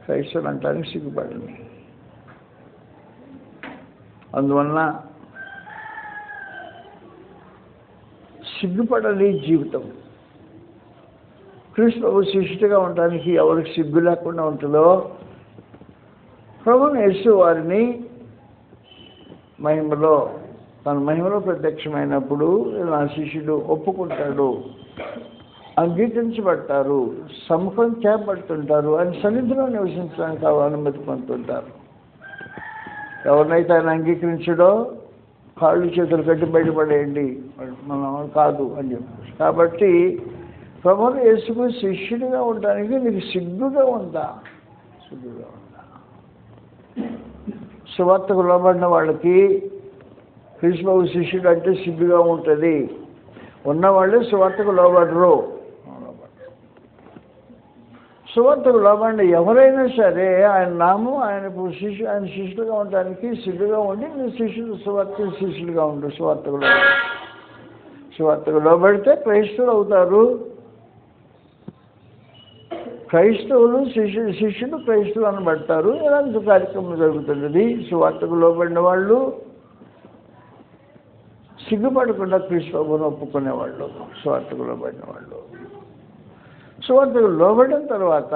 క్రైస్తవులు అంటానికి సిగ్గుపడని. అందువలన సిగ్గుపడని జీవితం. క్రీస్తు ప్రభు శిష్యుడిగా ఉండడానికి ఎవరికి సిగ్గు లేకుండా ఉంటుందో ప్రభువుని యేసు వారిని మహిమలో తన మహిమలో ప్రత్యక్షమైనప్పుడు నా శిష్యుడు ఒప్పుకుంటాడు, అంగీకరించబడతారు, సముఖం చేపడుతుంటారు, ఆయన సన్నిధిలో నివసించడానికి అనుమతి పొందుతుంటారు. ఎవరినైతే ఆయన అంగీకరించడో కాళ్ళు చేతులు కట్టి బయటపడేయండి, మనం కాదు అని చెప్పారు. కాబట్టి ప్రభువు యేసుకు శిష్యుడిగా ఉండడానికి నీకు సిగ్గుగా ఉందా? సిగ్గుగా ఉందా? సువార్తకు లోబడిన వాళ్ళకి క్రీస్తు ప్రభు శిష్యుడు అంటే సిగ్గుగా ఉంటుంది. ఉన్నవాళ్ళు సువార్తకు లోబడరు. సువార్తకు లోబడిన ఎవరైనా సరే ఆయన నామం ఆయన శిష్యులుగా ఉండడానికి సిగ్గుగా ఉండి నీ శిష్యులుగా ఉండు. సువార్తకు లోబడితే క్రైస్తవులు అవుతారు. క్రైస్తవులు శిష్యులు క్రైస్తవులు అనబడతారు. ఇలాంటి కార్యక్రమం జరుగుతున్నది. సువార్తకు లోబడిన వాళ్ళు సిగ్గుపడకుండా క్రీస్తు ప్రభువును ఒప్పుకునేవాళ్ళు, సువార్తకు లోబడిన వాళ్ళు. సువార్తకు లోబడిన తర్వాత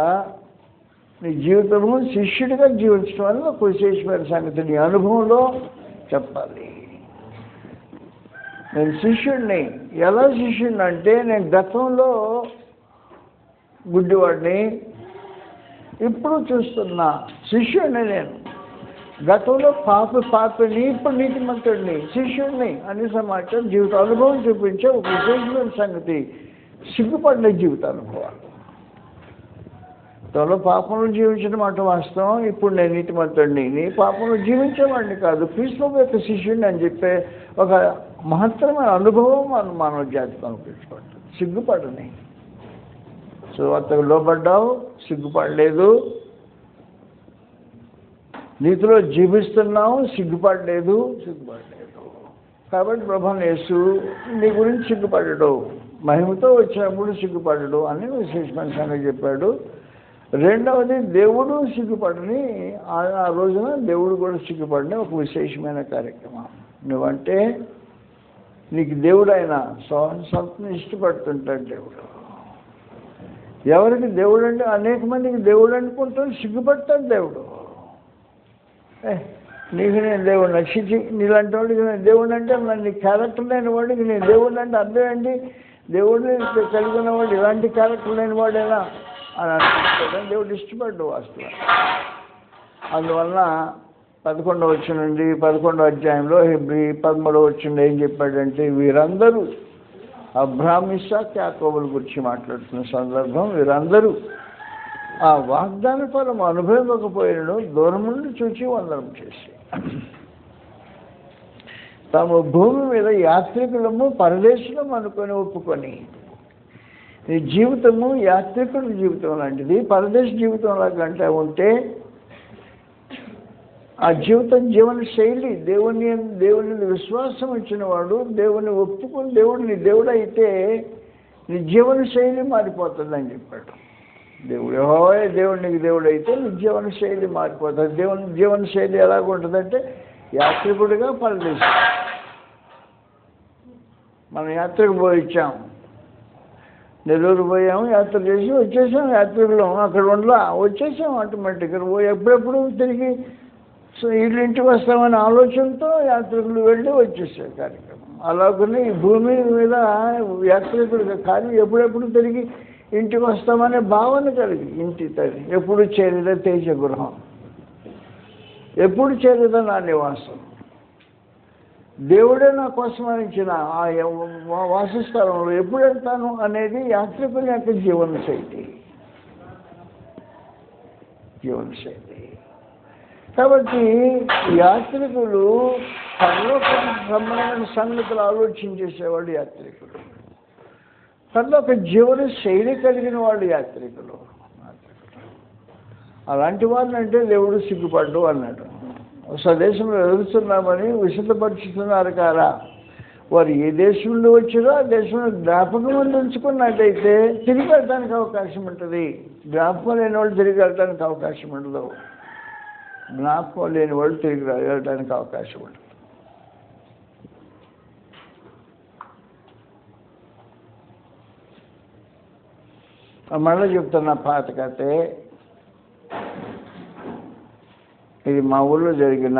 నీ జీవితము శిష్యుడిగా జీవించడం వల్ల ఒక విశేషమైన సంగతి నీ అనుభవంలో చెప్పాలి. నేను శిష్యుడిని. ఎలా శిష్యుడిని అంటే నేను గతంలో గుడ్డివాడిని, ఇప్పుడు చూస్తున్నా శిష్యుడిని. నేను గతంలో పాపిని, ఇప్పుడు నీతిమంతుడిని, శిష్యుడిని అనే సమాచారం జీవిత అనుభవం చూపించే ఒక విశేషమైన సంగతి సిగ్గుపడిన జీవిత అనుభవాలు. త్వరలో పాపంలో జీవించిన మాట వాస్తవం. ఇప్పుడు నేను నీతిమంతుడిని, నీ పాపంలో జీవించేవాడిని కాదు, క్రీస్తు యొక్క శిష్యుడిని అని చెప్పే ఒక మహత్తరమైన అనుభవం మానవ జాతికి అనిపించబడుతుంది. సిగ్గుపడని. సువార్తకు లోబడ్డావు, సిగ్గుపడలేదు. నీతిలో జీవిస్తున్నావు, సిగ్గుపడలేదు. కాబట్టి ప్రభువు యేసు నీ గురించి సిగ్గుపడడు, మహిమతో వచ్చినప్పుడు సిగ్గుపడడు అని విశేషమైన సంగతి చెప్పాడు. రెండవది దేవుడు సిగ్గుపడని, ఆ రోజున దేవుడు కూడా సిగ్గుపడని ఒక విశేషమైన కార్యక్రమం. నువ్వంటే నీకు దేవుడు అయినా సంతని ఇష్టపడుతుంటాడు. దేవుడు ఎవరికి దేవుడు అంటే అనేక మందికి దేవుడు అనుకుంటాడు, సిగ్గుపడతాడు దేవుడు. నీకు నేను దేవుడు నచ్చించి నీలాంటి వాడికి నేను దేవుడు అంటే నీ క్యారెక్టర్ లేని వాడికి నేను దేవుడు అంటే అర్థం ఏంటి? దేవుడిని కలిగి ఉన్నవాడు ఇలాంటి క్యారెక్టర్ లేని వాడేనా అని అనుకుంటాడు. దేవుడు ఇష్టపడ్డు వాస్తవం. అందువలన 11వ వచనం నుండి 11వ అధ్యాయంలో హెబ్రీ 13వ వచనంలో ఏం చెప్పాడంటే వీరందరూ అబ్రహాము ఇస్సాకు యాకోబుల గురించి మాట్లాడుతున్న సందర్భం, వీరందరూ ఆ వాగ్దాన ఫలం అనుభవించకపోయినను దూరం నుండి చూచి వందనం చేసి తాము భూమి మీద యాత్రికులము పరదేశం అనుకొని ఒప్పుకొని, ఈ జీవితము యాత్రికుల జీవితం లాంటిది, పరదేశ జీవితం లాంటి ఉంటే ఆ జీవన శైలి దేవుని విశ్వాసం ఇచ్చిన వాడు దేవుని ఒప్పుకొని దేవుడిని దేవుడు అయితే నీ జీవన శైలి మారిపోతుందని చెప్పాడు. దేవుడు యెహోవాయే దేవుడికి దేవుడు అయితే నీ జీవన శైలి మారిపోతుంది. జీవన శైలి ఎలాగుంటుందంటే యాత్రికుడిగా పరదేశం. మనం యాత్రకు పోయి ఇచ్చాం, నెల్లూరు పోయాము, యాత్ర చేసి వచ్చేసాం. యాత్రికులు అక్కడ ఉండలా, వచ్చేసాం ఆటోమేటిక్గా. ఎప్పుడెప్పుడు తిరిగి వీళ్ళు ఇంటికి వస్తామనే ఆలోచనతో యాత్రికులు వెళ్ళి వచ్చేసారు కార్యక్రమం. అలాగనే ఈ భూమి మీద యాత్రికుడిగా కానీ ఎప్పుడెప్పుడు తిరిగి ఇంటికి వస్తామనే భావన కలిగి ఇంటి తల్లి ఎప్పుడు చేరేదా తేజ గృహం, ఎప్పుడు చేరేదా నా నివాసం, దేవుడే నా కోసం ఇచ్చిన ఆ వాసస్థలంలో ఎప్పుడు వెళ్తాను అనేది యాత్రికుల యొక్క జీవనశైలి. కాబట్టి యాత్రికులు పరలోకానికి సంబంధించిన సంగతులు ఆలోచించేసేవాడు యాత్రికులు. పరలోక జీవన శైలి కలిగిన వాళ్ళు యాత్రికులు. అలాంటి వాళ్ళని అంటే దేవుడు సిగ్గుపడ్డు అన్నాడు. స్వదేశంలో ఎదుగుతున్నామని విశుద్ధపరుచుతున్నారు కారా, వారు ఏ దేశంలో వచ్చారో ఆ దేశంలో జ్ఞాపకం ఉంచుకున్నట్టయితే తిరిగి వెళ్ళడానికి అవకాశం ఉంటుంది. జ్ఞాపకం లేని వాళ్ళు తిరిగి వెళ్ళడానికి అవకాశం ఉండదు. జ్ఞాపకం లేని వాళ్ళు తిరిగి వెళ్ళడానికి అవకాశం ఉండదు. మళ్ళీ చెప్తున్నా పాత కథే. ఇది మా ఊళ్ళో జరిగిన,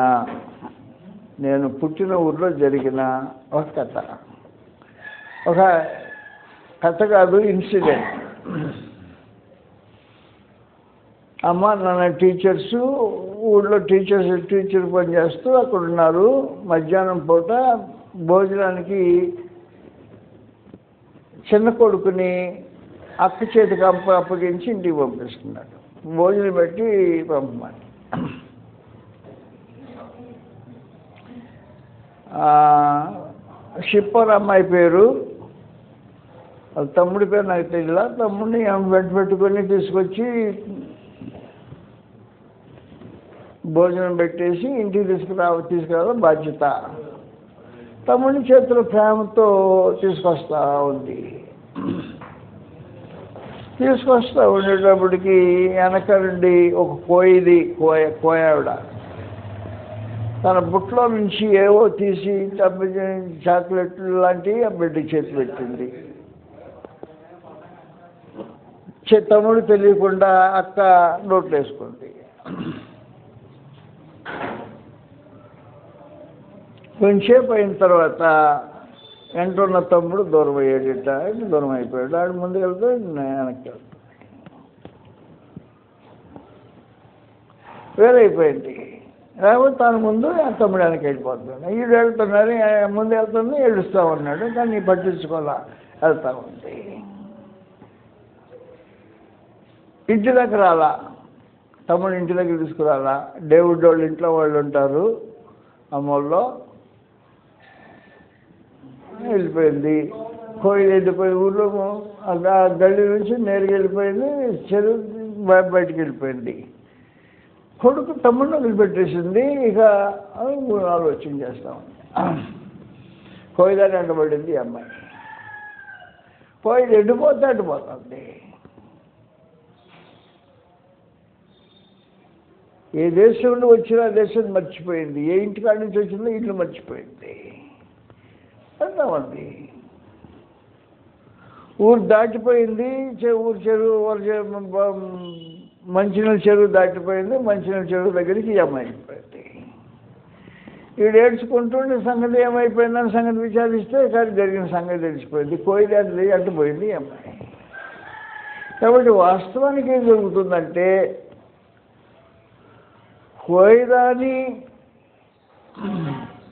నేను పుట్టిన ఊళ్ళో జరిగిన ఒక కథ. ఒక కథ కాదు, ఇన్సిడెంట్. అమ్మ నాన్న టీచర్సు ఊళ్ళో టీచర్ పని చేస్తూ అక్కడ ఉన్నారు. మధ్యాహ్నం పూట భోజనానికి చిన్న కొడుకుని అక్క చేతికి అప్పగించి ఇంటికి పంపిస్తున్నాడు. భోజనం పెట్టి పంపమని. షిప్పర్ అమ్మాయి పేరు, తమ్ముడి పేరు నాకు తెలియదు. తమ్ముడిని వెంట పెట్టుకొని తీసుకొచ్చి భోజనం పెట్టేసి ఇంటికి తీసుకురావడం బాధ్యత. తమ్ముడిని చేతిలో ప్రేమతో తీసుకొస్తా ఉంది. తీసుకొస్తా ఉండేటప్పటికి వెనక నుండి ఒక కోయావిడ తన బుట్టలో నుంచి ఏవో తీసి చాక్లెట్లు లాంటివి ఆ బిడ్డ చేతి పెట్టింది. తమ్ముడు తెలియకుండా అక్క నోట్లు వేసుకుంది. కొంచెంసేపు అయిన తర్వాత వెంటున్న తమ్ముడు దూరం అయ్యాడట. దూరం అయిపోయాడు. ఆడు ముందుకు వెళ్తాడు, వెనక్కి వెళ్తాడు. వేరైపోయింది. లేకపోతే తన ముందు తమ్ముడు వెనక్కి వెళ్ళిపోతున్నాడు. ఈడు వెళ్తున్నారు, ముందు వెళ్తుంది, ఏడుస్తూ ఉన్నాడు. కానీ పట్టించుకోవాలా, వెళ్తా ఉంది. ఇంటి దగ్గర రాలా, తమ్ముడు ఇంటి దగ్గర తీసుకురాలా. డేవిడ్ వాళ్ళు ఇంట్లో వాళ్ళు ఉంటారు అమ్మోళ్ళలో. వెళ్ళిపోయింది. కోయిలు వెళ్ళిపోయి ఊళ్ళో గల్లీ నుంచి నేరుగా వెళ్ళిపోయింది. చెరువు బయటికి వెళ్ళిపోయింది. కొడుకు తమ్ముడిని వదిలిపెట్టేసింది. ఇక ఆలోచన చేస్తామని కోయిదాన్ని అడ్డపడింది అమ్మాయి. కోయిలు అడ్డిపోతుంది. ఏ దేశం నుండి వచ్చినా దేశం మర్చిపోయింది. ఏ ఇంటికాడి నుంచి వచ్చిందో ఇంట్లో మర్చిపోయింది. అంటామండి. ఊరు దాటిపోయింది. ఊరు చెరువు మంచినీళ్ళ చెరువు దాటిపోయింది. మంచినీళ్ళ చెరువు దగ్గరికి ఈ అమ్మాయి అయిపోయింది. వీడు ఏడ్చుకుంటుండే సంగతి ఏమైపోయిందని సంగతి విచారిస్తే కానీ జరిగిన సంగతి తెలిసిపోయింది. కోయిదాన్ని అడ్డుపోయింది ఈ అమ్మాయి. కాబట్టి వాస్తవానికి ఏం జరుగుతుందంటే కోయిదాని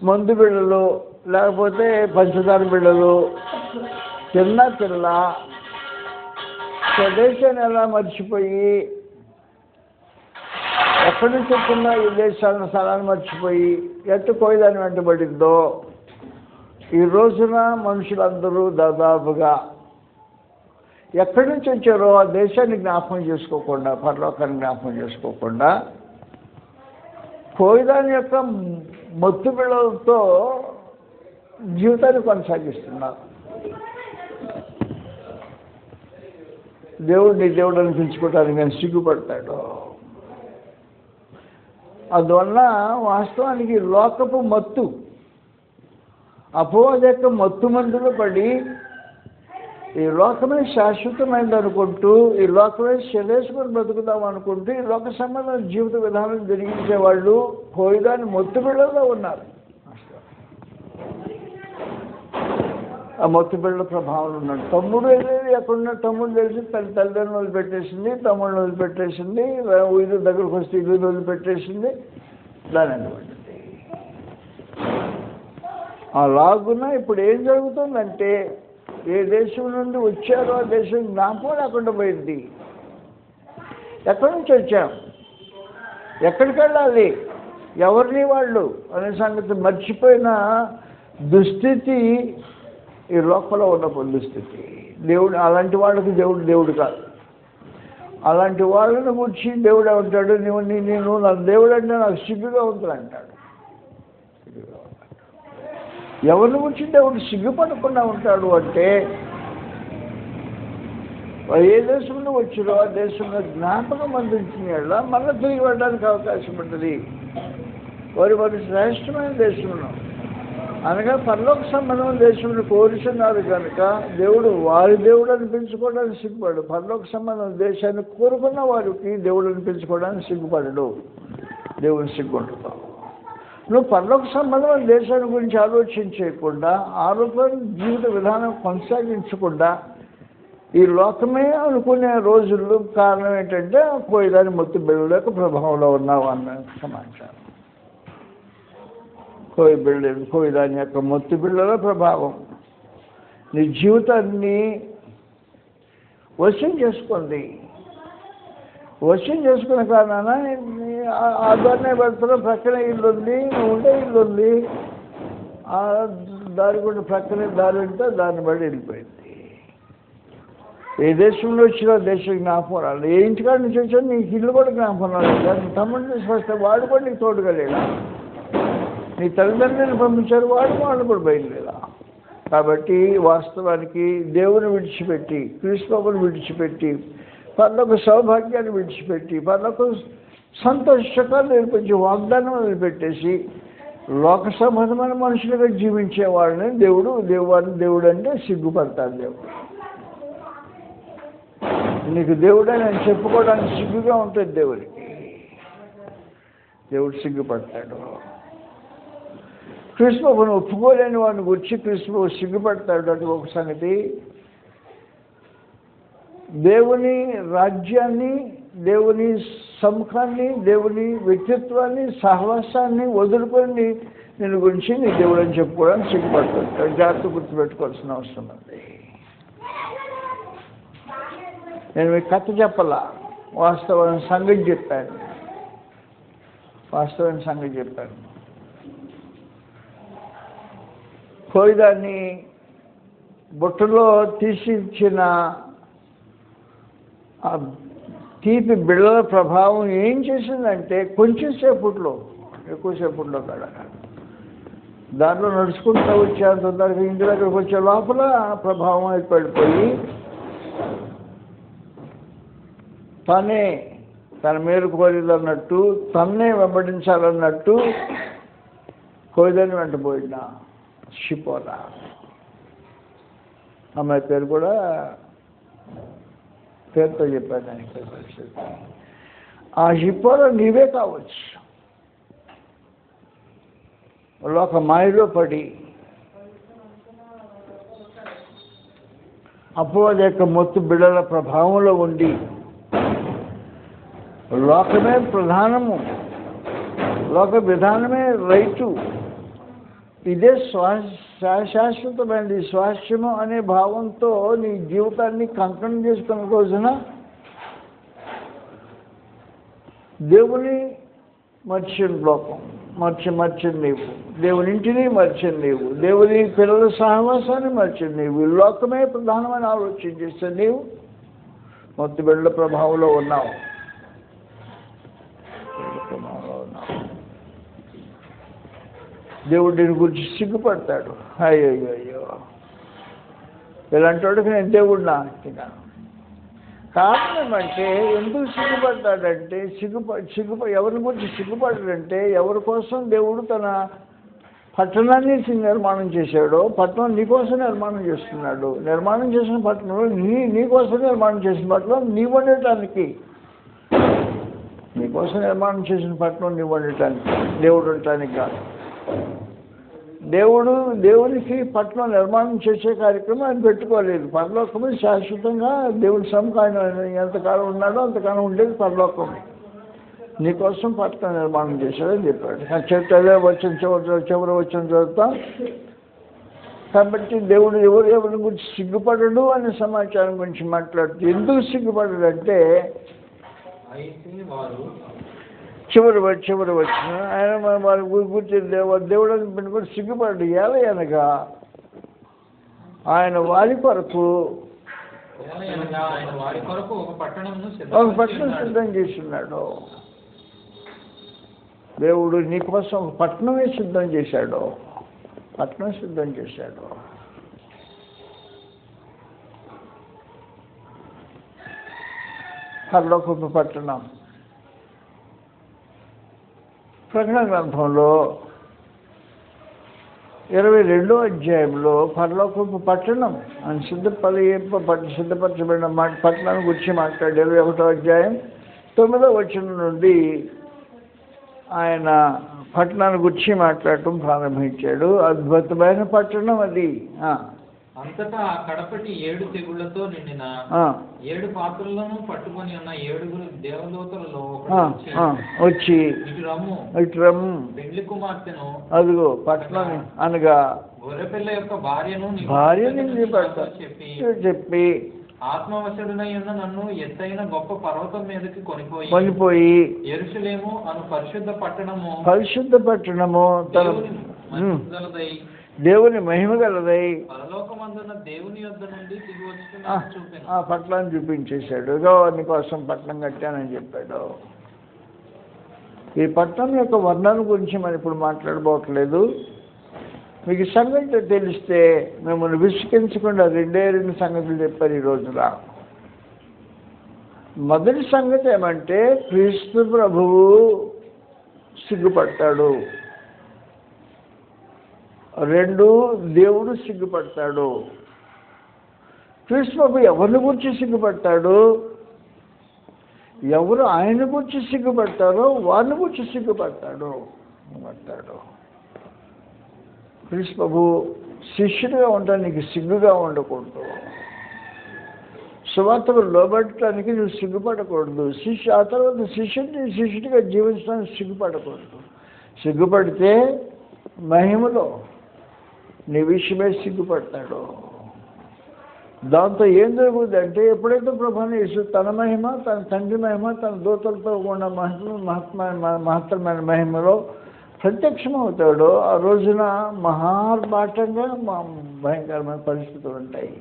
మందు బిళ్ళలు లేకపోతే పంచదార బిళ్ళలు తిన్న స్వదేశాన్ని ఎలా మర్చిపోయి ఎక్కడి నుంచి వచ్చిందో ఈ దేశాలను స్థలాన్ని మర్చిపోయి ఎట్టు కోయిదాన్ని వెంటబడిందో ఈ రోజున మనుషులందరూ దాదాపుగా ఎక్కడి నుంచి వచ్చారో ఆ దేశాన్ని జ్ఞాపకం చేసుకోకుండా, పరలోకాన్ని జ్ఞాపకం చేసుకోకుండా కోయిదాని యొక్క మత్తు బిళ్ళలతో జీవితాన్ని కొనసాగిస్తున్నారు. దేవుడిని దేవుడు అనిపించుకోవటానికి ఆయన సిగ్గుపడతాడు. అందువల్ల వాస్తవానికి లోకపు మత్తు, అపవాది యొక్క మత్తు మందులో పడి ఈ లోకమే శాశ్వతమైనది అనుకుంటూ, ఈ లోకమే శరేసుకొని బ్రతుకుదాం అనుకుంటూ, ఈ లోక సంబంధం జీవిత విధానం జరిగించే వాళ్ళు పోయిదాన్ని మొత్తు బిళ్ళలో ఉన్నారు. ఆ మొత్తు బిళ్ళ ప్రభావం ఉన్నాడు. తమ్ముడు వెళ్ళేది ఎక్కడున్న తమ్ముడు తెలిసి తల్లిదండ్రులు వదిలిపెట్టేసింది, తమ్ముడిని వదిలిపెట్టేసింది, ఇల్లు దగ్గరకు వస్తే ఇల్లు వదిలిపెట్టేసింది. దాని అటువంటిది అలాగున్నా ఇప్పుడు ఏం జరుగుతుందంటే, ఏ దేశం నుండి వచ్చారో ఆ దేశం జ్ఞాపకం లేకుండా పోయింది. ఎక్కడి నుంచి వచ్చాం, ఎక్కడికి వెళ్ళాలి, ఎవరిని వాళ్ళు అనే సంగతి మర్చిపోయిన దుస్థితి ఈ లోకంలో ఉన్న దుస్థితి. దేవుడు అలాంటి వాళ్ళకి దేవుడు కాదు. అలాంటి వాళ్ళని గురించి దేవుడు ఏమంటాడు, నేను నా దేవుడు అంటే నాకు సిగ్గుగా ఉంటుంది అంటాడు. ఎవరిని గురించి దేవుడు సిగ్గుపడకుండా ఉంటాడు అంటే, ఏ దేశంలో వచ్చిరో ఆ దేశంలో జ్ఞాపకం అందించిన వాళ్ళ మళ్ళీ తిరిగి వెళ్ళడానికి అవకాశం ఉంటుంది. వారి శ్రేష్టమైన దేశంలో అనగా పరలోక సంబంధమైన దేశంలో కోరుచున్నారు కనుక దేవుడు వారి దేవుడు అనిపించుకోవడానికి సిగ్గుపడు. పరలోక సంబంధం దేశాన్ని కోరుకున్న వారికి దేవుడు అనిపించుకోవడానికి సిగ్గుపడడు. దేవుని సిగ్గుంటుతావు. నువ్వు పరలోక సంబంధమైన దేశాన్ని గురించి ఆలోచించకుండా, ఆరోపణ జీవిత విధానం కొనసాగించకుండా ఈ లోకమే అనుకునే రోజుల్లో కారణం ఏంటంటే పోయేదాని మొత్తం బిళ్ళ యొక్క ప్రభావంలో ఉన్నావు అన్న సమాచారం. పోయేదాని యొక్క మొత్తం బిళ్ళల ప్రభావం నీ జీవితాన్ని వశం చేసుకుంది. వశం చేసుకున్న కారణాన ఆధారనే పెడతారు. ప్రక్కన ఇల్లు ఉంది, నువ్వు ఉండే ఇల్లు ఉంది, ఆ దారి కూడా ప్రక్కనే దారి ఉంటే దాన్ని బట్టి వెళ్ళిపోయింది. ఏ దేశంలో వచ్చినా దేశం జ్ఞాపకం రాలి. ఏ ఇంటికాడ నుంచి వచ్చా నీకు ఇల్లు కూడా జ్ఞాపకం రాలేదు. దాన్ని తమ్ముడిని వస్తే వాడు కూడా నీకు తోడుగా లేడా. నీ తల్లిదండ్రులను పంపించారు, వాళ్ళు కూడా బయలుదేరా. కాబట్టి వాస్తవానికి దేవుని విడిచిపెట్టి, క్రీస్తుని విడిచిపెట్టి, పర్లోక సౌభాగ్యాన్ని విడిచిపెట్టి, పర్లోక సంతోషకాలు నేర్పించి వాగ్దానం వదిలిపెట్టేసి లోక సంబంధమైన మనుషులుగా జీవించే వాళ్ళని దేవుడు అంటే సిగ్గుపడతాడు. దేవుడు నీకు దేవుడని నేను చెప్పుకోవడానికి సిగ్గుగా ఉంటుంది. దేవుడు సిగ్గుపడతాడు. క్రీస్తుని ఒప్పుకోలేని వాడిని గురించి క్రీస్తు సిగ్గుపడతాడు. అంటే ఒక సంగతి, దేవుని రాజ్యాన్ని, దేవుని సముఖాన్ని, దేవుని వ్యక్తిత్వాన్ని, సహవాసాన్ని వదులుకొని నేను గురించి నీ దేవుడు అని చెప్పుకోవడానికి సిగ్గుపడుతుంటాడు. జాగ్రత్త గుర్తుపెట్టుకోవాల్సిన అవసరం ఉంది. నేను మీకు కథ చెప్పాలా, వాస్తవమైన సంగతి చెప్పాను. కోయిదాన్ని బుట్టలో తీసి ఇచ్చిన ఆ తీపి బిళ్ళల ప్రభావం ఏం చేసిందంటే కొంచెంసేపట్లో, ఎక్కువసేపట్లో కాడ దాంట్లో నడుచుకుంటూ వచ్చేంత తొందరగా ఇంటి దగ్గరకు వచ్చే లోపల ప్రభావం ఏర్పడిపోయి తనే తన మేలు కోరిదన్నట్టు, తన్నే వెంబడించాలన్నట్టు కోయిదాన్ని వెంటబోయిన షిపోరా. అమ్మాయి పేరు కూడా పేరుతో చెప్పాను దానికి పరిస్థితి. ఆ షిపోరా నీవే కావచ్చు. ఒక మాయలో పడి అపవాది యొక్క మొత్తు బిళ్ళల ప్రభావంలో ఉండి లోకమే ప్రధానము, లోక విధానమే రైటు, ఇదే శాశ్వతమైనది స్వాస్థ్యము అనే భావంతో నీ జీవితాన్ని కంకణం చేసుకున్న రోజున దేవుని మర్చిన లోకం మర్చిన నీవు, దేవుని ఇంటిని మర్చిన నీవు, దేవుని పిల్లల సహవాసాన్ని మర్చిన నీవు, లోకమే ప్రధానమైన ఆలోచన చేస్తే నీవు మొత్తం బిళ్ళ ప్రభావంలో ఉన్నావు. దేవుడు దీని గురించి సిగ్గుపడతాడు. అయ్యో ఇలాంటి వాడికి నేను దేవుడినా కారణం అంటే ఎందుకు సిగ్గుపడ్డాడంటే ఎవరి గురించి సిగ్గుపడ్డాడంటే ఎవరి కోసం దేవుడు తన పట్టణాన్ని నిర్మాణం చేశాడో, పట్టణం నీకోసం నిర్మాణం చేస్తున్నాడు. నిర్మాణం చేసిన పట్టణంలో నీకోసం నిర్మాణం చేసిన పట్టణం నీ ఉండటానికి, నీకోసం నిర్మాణం చేసిన పట్టణం నీ ఉండటానికి, దేవుడు ఉండటానికి కాదు. దేవునికి పట్టణం నిర్మాణం చేసే కార్యక్రమం ఆయన పెట్టుకోలేదు. పరలోకమే శాశ్వతంగా దేవుని సమకాలం ఎంతకాలం ఉన్నాడో అంతకాలం ఉండేది పరలోకమే. నీకోసం పట్టణం నిర్మాణం చేశాడని చెప్పాడు. చెప్తే వచ్చిన చివరి వచ్చిన చదువుతాం. కాబట్టి దేవుడు ఎవరి గురించి సిగ్గుపడడు అనే సమాచారం గురించి మాట్లాడుతూ ఎందుకు సిగ్గుపడడు అంటే చివరి వచ్చిన ఆయన వారి గురించి దేవుడు అని కూడా సిగ్గుపడ్డాడు. ఎలా అనగా ఆయన వారి కొరకు ఒక పట్టణం సిద్ధం చేస్తున్నాడు. దేవుడు నీకోసం ఒక పట్టణమే సిద్ధం చేశాడు. పట్టణం సిద్ధం చేశాడు. పరలోకపు పట్టణం. ప్రకటన గ్రంథంలో 22వ అధ్యాయంలో పరలోకపు పట్టణం అని సిద్ధపరచబడిన పట్టణాన్ని గురించి మాట్లాడి 21వ అధ్యాయం 9వ వచనం నుండి ఆయన పట్టణాన్ని గురించి మాట్లాడటం ప్రారంభించాడు. అద్భుతమైన పట్టణం అది. అంతటా కడపటి 7 తెగుళ్లతో నిండిన 7 పాత్రలను పట్టుకొని ఉన్న 7 దేవదూతలలో వచ్చి ఇటు రమ్ము పెళ్లి కుమార్తెను అదిగో పట్టణం అనగా గొర్రెపిల్ల యొక్క భార్యను చెప్పి ఆత్మవశుడనై ఉన్న నన్ను ఎత్తైన గొప్ప పర్వతం మీదకి కొనిపోయి యెరూషలేము అను పరిశుద్ధ పట్టణము తన దేవుని మహిమ గలదై పరలోకమందున దేవుని యొద్ద నుండి దిగి వచ్చి ఆ పట్టణాన్ని చూపించేశాడు. నీ కోసం పట్టణం కట్టానని చెప్పాడు. ఈ పట్టణం యొక్క వర్ణన గురించి మనం ఇప్పుడు మాట్లాడబోట్లేదు. మీకు సంగతి తెలిస్తే మిమ్మల్ని విసిగించకుండా 2 సంగతులు చెప్పారు ఈ రోజున. మొదటి సంగతి ఏమంటే క్రీస్తు ప్రభువు సిగ్గుపడతాడు. 2 దేవుడు సిగ్గుపడతాడు. క్రీస్తు ప్రభు ఎవరిని గురించి సిగ్గుపడతాడు? ఎవరు ఆయన గురించి సిగ్గుపడతారో వారిని గురించి సిగ్గుపడతాడు. క్రీస్తు ప్రభు శిష్యుడిగా ఉండడానికి సిగ్గుగా ఉండకూడదు. సువార్తకు లోబడటానికి నువ్వు సిగ్గుపడకూడదు. ఆ తర్వాత శిష్యుడిగా జీవించడానికి సిగ్గుపడకూడదు. సిగ్గుపడితే మహిమలో నీ విషయమే సిగ్గుపడతాడు. దాంతో ఏం జరుగుతుందంటే ఎప్పుడైతే ప్రభువుని యేసు తన మహిమ, తన తండ్రి మహిమ, తన దూతలతో ఉన్న మహత్తరమైన మహిమలో ప్రత్యక్షమవుతాడో ఆ రోజున మహార్భాటంగా భయంకరమైన పరిస్థితులు ఉంటాయి.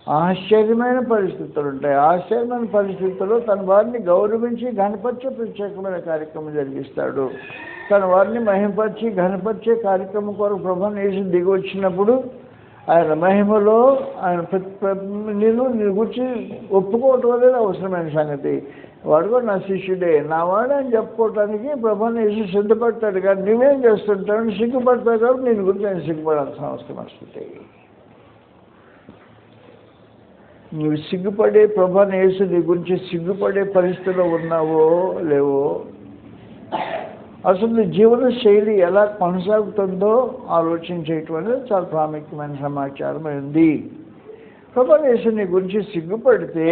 ఆశ్చర్యమైన పరిస్థితులు ఉంటాయి. ఆశ్చర్యమైన పరిస్థితుల్లో తన వారిని గౌరవించి ఘనపరిచే ప్రత్యేకమైన కార్యక్రమం జరిగిస్తాడు. తన వారిని మహిమపరిచి ఘనపరిచే కార్యక్రమం కొరకు ప్రభువుని యేసు దిగి వచ్చినప్పుడు ఆయన మహిమలో ఆయన నీ గురించి ఒప్పుకోవటం అనేది అవసరమైన సంగతి. వాడు కూడా నా శిష్యుడే, నా వాడు అని చెప్పుకోవటానికి ప్రభువుని యేసు సిద్ధపడతాడు. కానీ నువ్వేం చేస్తుంటావు? సిగ్గుపడతావు కాబట్టి నేను గురించి ఆయన సిగ్గుపడాల్సిన అవసరం వస్తుంది. నువ్వు సిగ్గుపడే ప్రభువుని యేసు నీ గురించి సిగ్గుపడే పరిస్థితిలో ఉన్నావో లేవో, అసలు జీవన శైలి ఎలా కొనసాగుతుందో ఆలోచన చేయటం అనేది చాలా ప్రాముఖ్యమైన సమాచారం ఉంది. ప్రభువుని యేసు నీ గురించి సిగ్గుపడితే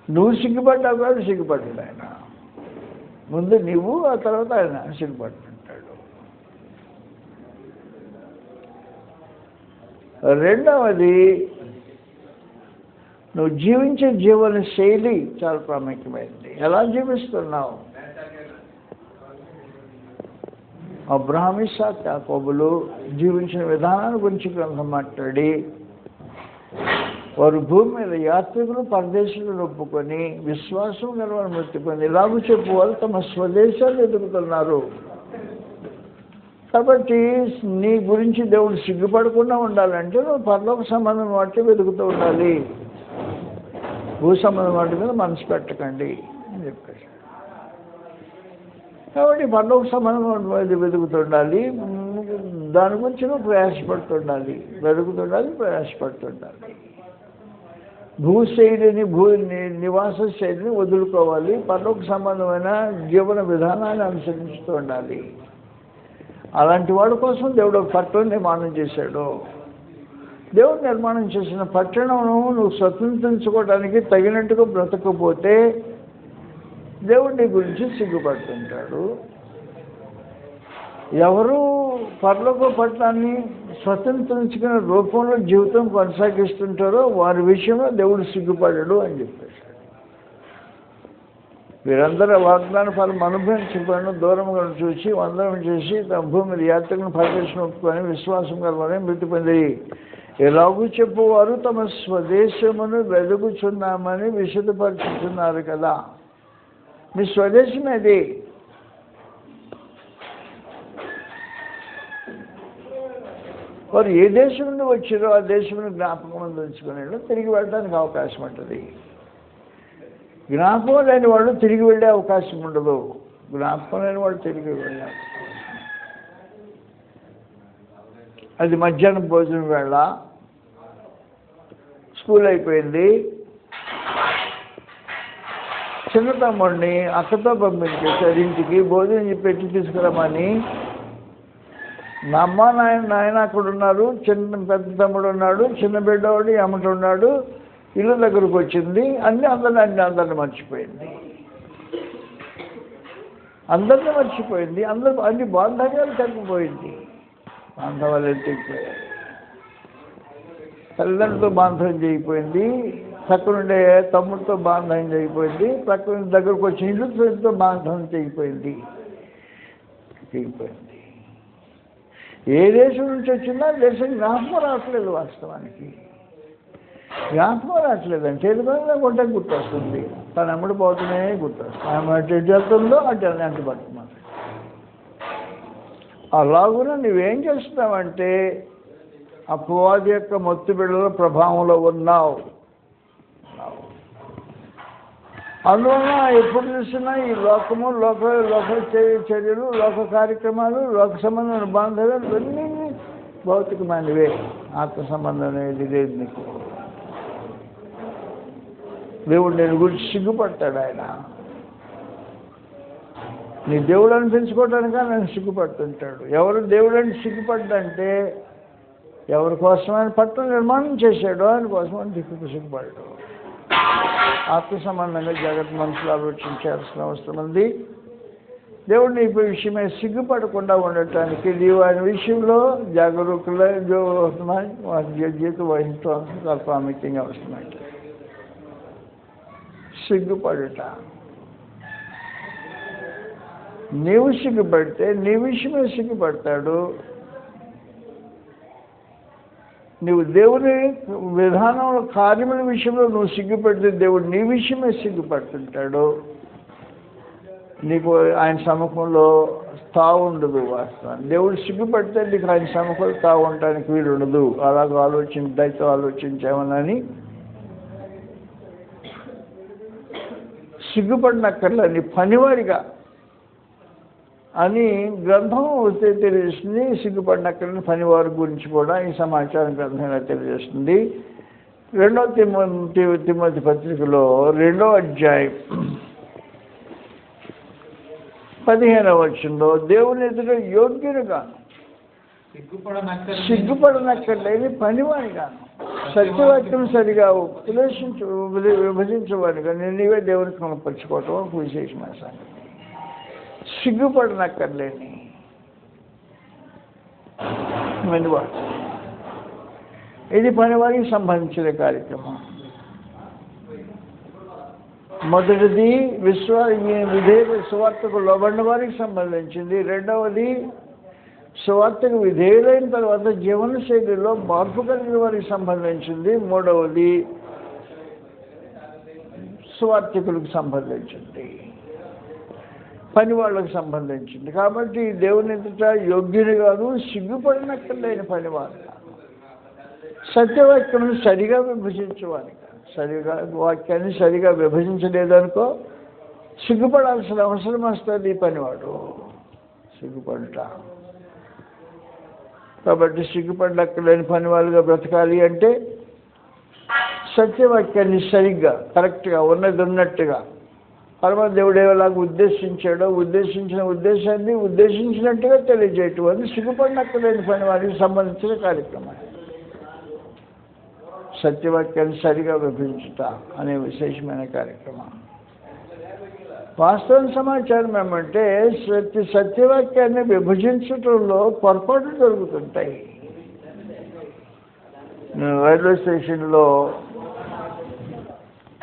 నువ్వు సిగ్గుపడ్డావు కాదు, సిగ్గుపడ్డాడు ఆయన. ముందు నువ్వు, ఆ తర్వాత ఆయన సిగ్గుపడుతుంటాడు. రెండవది, నువ్వు జీవించే జీవన శైలి చాలా ప్రాముఖ్యమైనది. ఎలా జీవిస్తున్నావు? అబ్రహాము, ఇస్సాకు, యాకోబులు జీవించిన విధానాన్ని గురించి గ్రంథం మాట్లాడి వారు భూమి మీద యాత్రికులు పరదేశులను ఒప్పుకొని విశ్వాసం గలవారు మృతి పొంది ఇలాగూ చెప్పు వాళ్ళు తమ స్వదేశాన్ని ఎదుగుతున్నారు. కాబట్టి నీ గురించి దేవుడు సిగ్గుపడకుండా ఉండాలంటే నువ్వు పరలోక సంబంధం వాటి వెతుకుతూ ఉండాలి, భూ సంబంధం వాటి మీద మనసు పెట్టకండి అని చెప్పేసి. కాబట్టి పరలోక సంబంధం వెతుకుతుండాలి, దాని గురించి నువ్వు ప్రయాసపడుతుండాలి, వెతుకుతుండాలి, ప్రయాసపడుతుండాలి. భూశైలిని నివాస శైలిని వదులుకోవాలి, పరలోక సంబంధమైన జీవన విధానాన్ని అనుసరిస్తూ ఉండాలి. అలాంటి వాడి కోసం దేవుడు ఒక పట్టణం నిర్మాణం చేశాడు. దేవుడు నిర్మాణం చేసిన పట్టణం నువ్వు స్వతంత్రించుకోవడానికి తగినట్టుగా బ్రతకపోతే దేవుడు నీ గురించి సిగ్గుపడుతుంటాడు. ఎవరు పరలోక పట్టణాన్ని స్వతంత్రించుకునే రూపంలో జీవితం కొనసాగిస్తుంటారో వారి విషయంలో దేవుడు సిగ్గుపడడు అని చెప్పేసి. వీరందరూ వాగ్దాన ఫలం అనుభవించబడిన దూరంగా చూసి వందనం చేసి తమ భూమి యాత్రను పరిరక్షణ ఒప్పుకొని విశ్వాసం కలవాలని మృతి పొంది ఎలాగూ చెప్పువారు తమ స్వదేశమును వెలుగుచున్నామని విశదపరుచుతున్నారు కదా. మీ స్వదేశం అది. వారు ఏ దేశం నుండి వచ్చారో ఆ దేశంలో జ్ఞాపకం ఉంచుకునేళ్ళు తిరిగి వెళ్ళడానికి అవకాశం ఉంటుంది. జ్ఞాపకం లేని వాళ్ళు తిరిగి వెళ్ళే అవకాశం ఉండదు. జ్ఞాపకం లేని వాళ్ళు తిరిగి వెళ్ళారు. అది మధ్యాహ్నం భోజనం వేళ, స్కూల్ అయిపోయింది. చిన్న తమ్ముడిని అక్కతో పంపించేసారు ఇంటికి భోజనం పెట్టి తీసుకురమ్మని. మా అమ్మ నాయన అక్కడ ఉన్నారు, పెద్ద తమ్ముడు ఉన్నాడు, చిన్న బిడ్డవాడు అమ్మట ఉన్నాడు. ఇల్లు దగ్గరకు వచ్చింది, అందరిని మర్చిపోయింది. అందరినీ మర్చిపోయింది. అన్ని బాంధవ్యాలు తగ్గిపోయింది. బాంధవాలు తెగిపోయాయి. తల్లిదండ్రులతో బాంధవ్యం చేయిపోయింది, పక్కనుండే తమ్ముడితో బాంధవ్యం చేయిపోయింది, పక్కన దగ్గరకు వచ్చి ఇల్లుతో బాంధవ్యం చేయిపోయింది. ఏ దేశం నుంచి వచ్చిందో దేశం జ్ఞాపకం రావట్లేదు. వాస్తవానికి జ్ఞాపకం రావట్లేదు అంటే కొంటే గుర్తొస్తుంది. తను అమ్ముడు పోతూనే గుర్తొస్తుంది. ఆమె అటు వెళ్తుందో అటు పడుతున్నాను. అలాగున నువ్వేం చేస్తున్నావంటే అపవాది యొక్క మొత్తి బిళ్ళల ప్రభావంలో ఉన్నావు. అందువల్ల ఎప్పుడు చూసినా ఈ లోకము, లోక చర్యలు, లోక కార్యక్రమాలు, లోక సంబంధమైన బాంధవ్యాలు ఇవన్నీ భౌతికమైనవే. ఆత్మ సంబంధం అనేది లేదు నీకు. దేవుడు నేను గురించి సిగ్గుపడతాడు. ఆయన నీ దేవుడు అనిపించుకోవడానిక నేను సిగ్గుపడుతుంటాడు. ఎవరు దేవుడు అని సిగ్గుపడ్డంటే ఎవరి కోసమైన పట్టణం నిర్మాణం చేశాడో ఆయన కోసం అని సిగ్గుపడ్డాడు. ఆత్మ సంబంధంగా జాగ్రత్త మనుషులు ఆలోచించాల్సిన అవసరం ఉంది. దేవుడిని ఈ విషయమే సిగ్గుపడకుండా ఉండటానికి నీవు ఆయన విషయంలో జాగరూకులై జీవితం వహించవలసిన చాలా ప్రాముఖ్యంగా అవసరమైంది. సిగ్గుపడుట. నీవు సిగ్గుపడితే నీ విషయమే సిగ్గుపడతాడు. నువ్వు దేవుని విధానంలో కార్యముల విషయంలో నువ్వు సిగ్గుపడితే దేవుడు నీ విషయమే సిగ్గుపడుతుంటాడు. నీకు ఆయన సముఖంలో తావు ఉండదు. వాస్తవాన్ని దేవుడు సిగ్గుపడితే నీకు ఆయన సముఖంలో తావు ఉండటానికి వీలు ఉండదు. అలాగ దయతో ఆలోచించామని సిగ్గుపడినక్కర్లే నీ పనివాడిగా అని గ్రంథం తెలియజేస్తుంది. సిగ్గుపడినక్కర్లేని పనివారి గురించి కూడా ఈ సమాచారం గ్రంథంగా తెలియజేస్తుంది. 2 తిమోతి పత్రికలో 2వ అధ్యాయం 15వ వచనంలో దేవుని ఎదుట యోగ్యునిగా సిగ్గుపడనక్కర్లేని పనివాడిగాను సత్యవాక్యం సరిగా విభజించవాడిగా నీవే దేవునికి కనపరుచుకోవటం ఒక విశేషమైన సంగతి. సిగ్గుపడనక్కర్లేని పనివాడు. ఇది పనివారికి సంబంధించిన కార్యక్రమం. మొదటిది సువార్తకు లోబడిన వారికి సంబంధించింది. రెండవది సువార్తకు విధేయులైన తర్వాత జీవన శైలిలో మార్పు కలిగిన వారికి సంబంధించింది. మూడవది సువార్తికులకు సంబంధించింది. పని వాళ్ళకు సంబంధించింది. కాబట్టి దేవుని ఎదుట యోగ్యుని కాదు, సిగ్గుపడినక్కర్లేని పనివాడు. సత్యవాక్యం సరిగా విభజించవాలి. వాక్యాన్ని సరిగా విభజించలేదనుకో సిగ్గుపడాల్సిన అవసరం వస్తుంది ఈ పనివాడు. సిగ్గుపడుట. కాబట్టి సిగ్గుపడక్కర్లేని పని వాళ్ళుగా బ్రతకాలి అంటే సత్యవాక్యాన్ని సరిగ్గా కరెక్ట్గా ఉన్నది ఉన్నట్టుగా పరమదేవుడు ఎలాగ ఉద్దేశించాడో ఉద్దేశించిన ఉద్దేశాన్ని ఉద్దేశించినట్టుగా తెలియజేయటం అని సిగ్గుపడినక్కర్లేని పని వారికి సంబంధించిన కార్యక్రమం. సత్యవాక్యాన్ని సరిగా విభజించుట అనే విశేషమైన కార్యక్రమం. వాస్తవ సమాచారం ఏమంటే సత్యవాక్యాన్ని విభజించటంలో పొరపాట్లు జరుగుతుంటాయి. రైల్వే స్టేషన్లో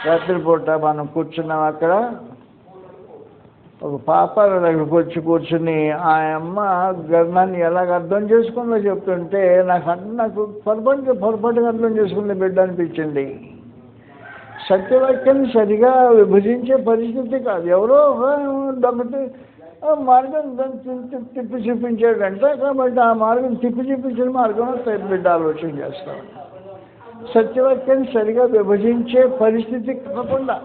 రాత్రిపూట మనం కూర్చున్నాం. అక్కడ ఒక పాప దగ్గరకు వచ్చి కూర్చుని ఆ అమ్మ గ్రంథాన్ని ఎలాగ అర్థం చేసుకుందో చెప్తుంటే నాకు పొరపాటుగా అర్థం చేసుకునే బిడ్డ అనిపించింది. సత్యవాక్యాన్ని సరిగా విభజించే పరిస్థితి కాదు. ఎవరో దొంగతి మార్గం తిప్పి చూపించాడంటే కాబట్టి ఆ మార్గం తిప్పి చూపించిన మార్గంలో బిడ్డ ఆలోచన చేస్తాం. సత్యవాక్యాన్ని సరిగా విభజించే పరిస్థితి కాకుండా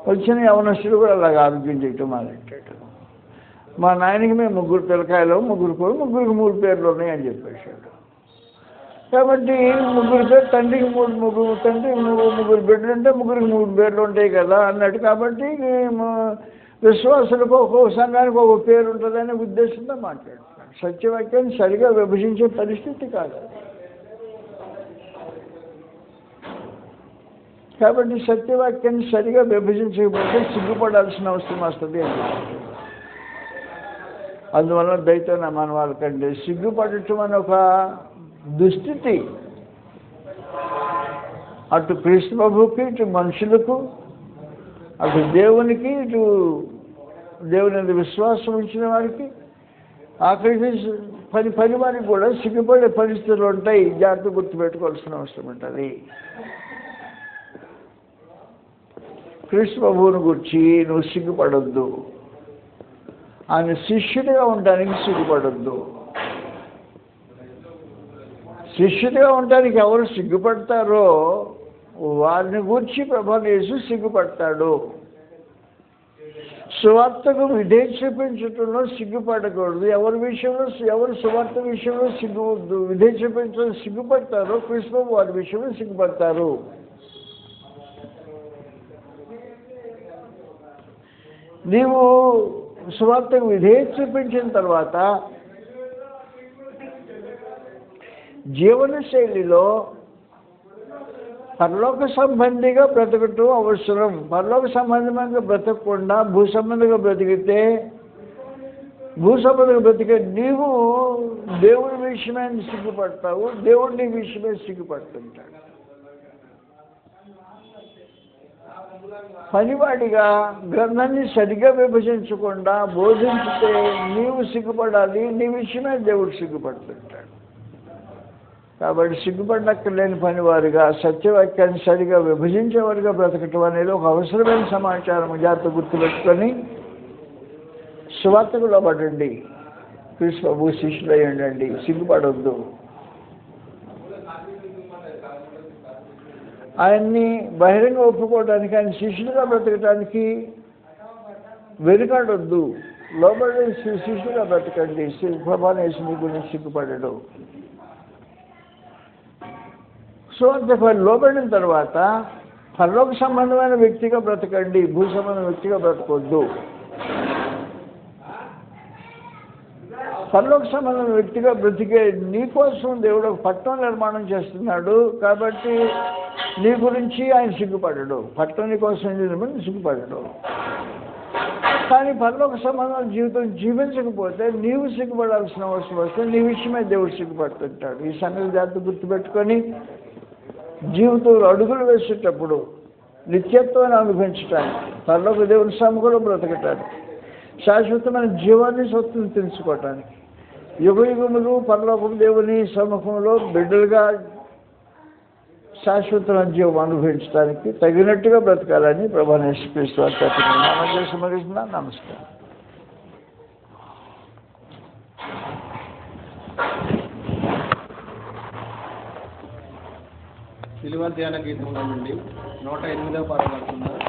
వచ్చిన యవనస్తుడు కూడా అలాగ ఆరోగ్యం చేయటం మొదలెట్టాడు. మా నాయనకి మేము 3 పిల్లకాయలు, ముగ్గురికి 3 పేర్లు ఉన్నాయని చెప్పేశాడు. కాబట్టి 3 పేరు తండ్రికి 3 బిడ్డలు ఉంటే 3కి 3 పేర్లు ఉంటాయి కదా అన్నట్టు. కాబట్టి విశ్వాసులకు ఒక్కొక్క సంఘానికి ఒక పేరు ఉంటుందనే ఉద్దేశంతో మాట్లాడుతున్నాడు. సత్యవాక్యాన్ని సరిగా విభజించే పరిస్థితి కాదు. కాబట్టి సత్యవాక్యాన్ని సరిగా విభజించకపోతే సిగ్గుపడాల్సిన అవసరం వస్తుంది అని. అందువల్ల దయతో మన వాళ్ళకంటే సిగ్గుపడటం అని ఒక దుస్థితి అటు క్రీస్తు ప్రభువుకి, ఇటు మనుషులకు, అటు దేవునికి, ఇటు దేవుని విశ్వాసం ఉంచిన వారికి, ఆఖరికి పని వారికి కూడా సిగ్గుపడే పరిస్థితులు ఉంటాయి. జాగ్రత్త గుర్తుపెట్టుకోవాల్సిన అవసరం ఉంటుంది. క్రీస్తు ప్రభువుని గురించి నువ్వు సిగ్గుపడొద్దు. ఆయన శిష్యుడిగా ఉండడానికి సిగ్గుపడొద్దు. శిష్యుడిగా ఉండడానికి ఎవరు సిగ్గుపడతారో వారిని గురించి ప్రభువు యేసు సిగ్గుపడతాడు. సువార్తకు విధేయత చూపించడంలో సిగ్గుపడకూడదు. ఎవరు సువార్త విషయంలో విధేయత చూపించడం సిగ్గుపడతారో క్రీస్తు వారి విషయంలో సిగ్గుపడతారు. నీవు సువార్తకు విధేయత చూపించిన తర్వాత జీవన శైలిలో పరలోక సంబంధిగా బ్రతకటం అవసరం. పరలోక సంబంధంగా బ్రతకకుండా భూసంబంధిగా బ్రతికితే నీవు దేవుడి విషయమే సిగ్గుపడతావు, దేవుడు నీ విషయమే సిగ్గుపడుతుంటాడు. పనివాడిగా గ్రంథాన్ని సరిగా విభజించకుండా బోధించితే నీవు సిగ్గుపడాలి, నీ విషయమే దేవుడు సిగ్గుపడుతుంటాడు. కాబట్టి సిగ్గుపడక్కర్లేని పనివారుగా సత్యవాక్యాన్ని సరిగా విభజించేవారుగా బ్రతకటం అనేది ఒక అవసరమైన సమాచారం. జాగ్రత్త గుర్తుపెట్టుకొని సువార్తకు లోబడండి, క్రీస్తు ప్రభు శిష్యులై ఉండండి, సిగ్గుపడొద్దు. ఆయన్ని బహిరంగ ఒప్పుకోవడానికి, ఆయన శిష్యులుగా బ్రతకటానికి వెనుకాడొద్దు. లోబడి శిష్యులుగా బ్రతకండి. ప్రభావం వేసి మీ గురించి సిగ్గుపడడు. సో అంతే లోబడిన తర్వాత పరలోక సంబంధమైన వ్యక్తిగా బ్రతకండి, భూ సంబంధమైన వ్యక్తిగా బ్రతకొద్దు. పరలోక సంబంధమైన వ్యక్తిగా బ్రతికే నీకోసం దేవుడు ఒక పట్టణం నిర్మాణం చేస్తున్నాడు. కాబట్టి నీ గురించి ఆయన సిగ్గుపడడు. పట్టణం నీ కోసం నిర్మాణం సిగ్గుపడడు. కానీ పరలోక సంబంధం జీవితం జీవించకపోతే నీవు సిగ్గుపడాల్సిన అవసరం వస్తే నీ విషయమే దేవుడు సిగ్గుపడుతుంటాడు. ఈ సంగతి జాగ్రత్త గుర్తుపెట్టుకొని జీవితంలో అడుగులు వేసేటప్పుడు నిత్యత్వాన్ని అనుభవించటానికి, పరలోక దేవుని సముఖంలో బ్రతకటానికి, శాశ్వతమైన జీవాన్ని స్వత్వం తెలుసుకోవటానికి, యుగ యుగములు పరలోక దేవుని సముఖంలో బిడ్డలుగా శాశ్వత జీవం అనుభవించడానికి తగినట్టుగా బ్రతకాలని ప్రభు యేసుక్రీస్తు వారి తరపున మనం చేసి ముగిస్తున్నాను. నమస్కారం. సిలువ ధ్యాన గీతంలో నుండి 108వ పాట పడుతున్నారు.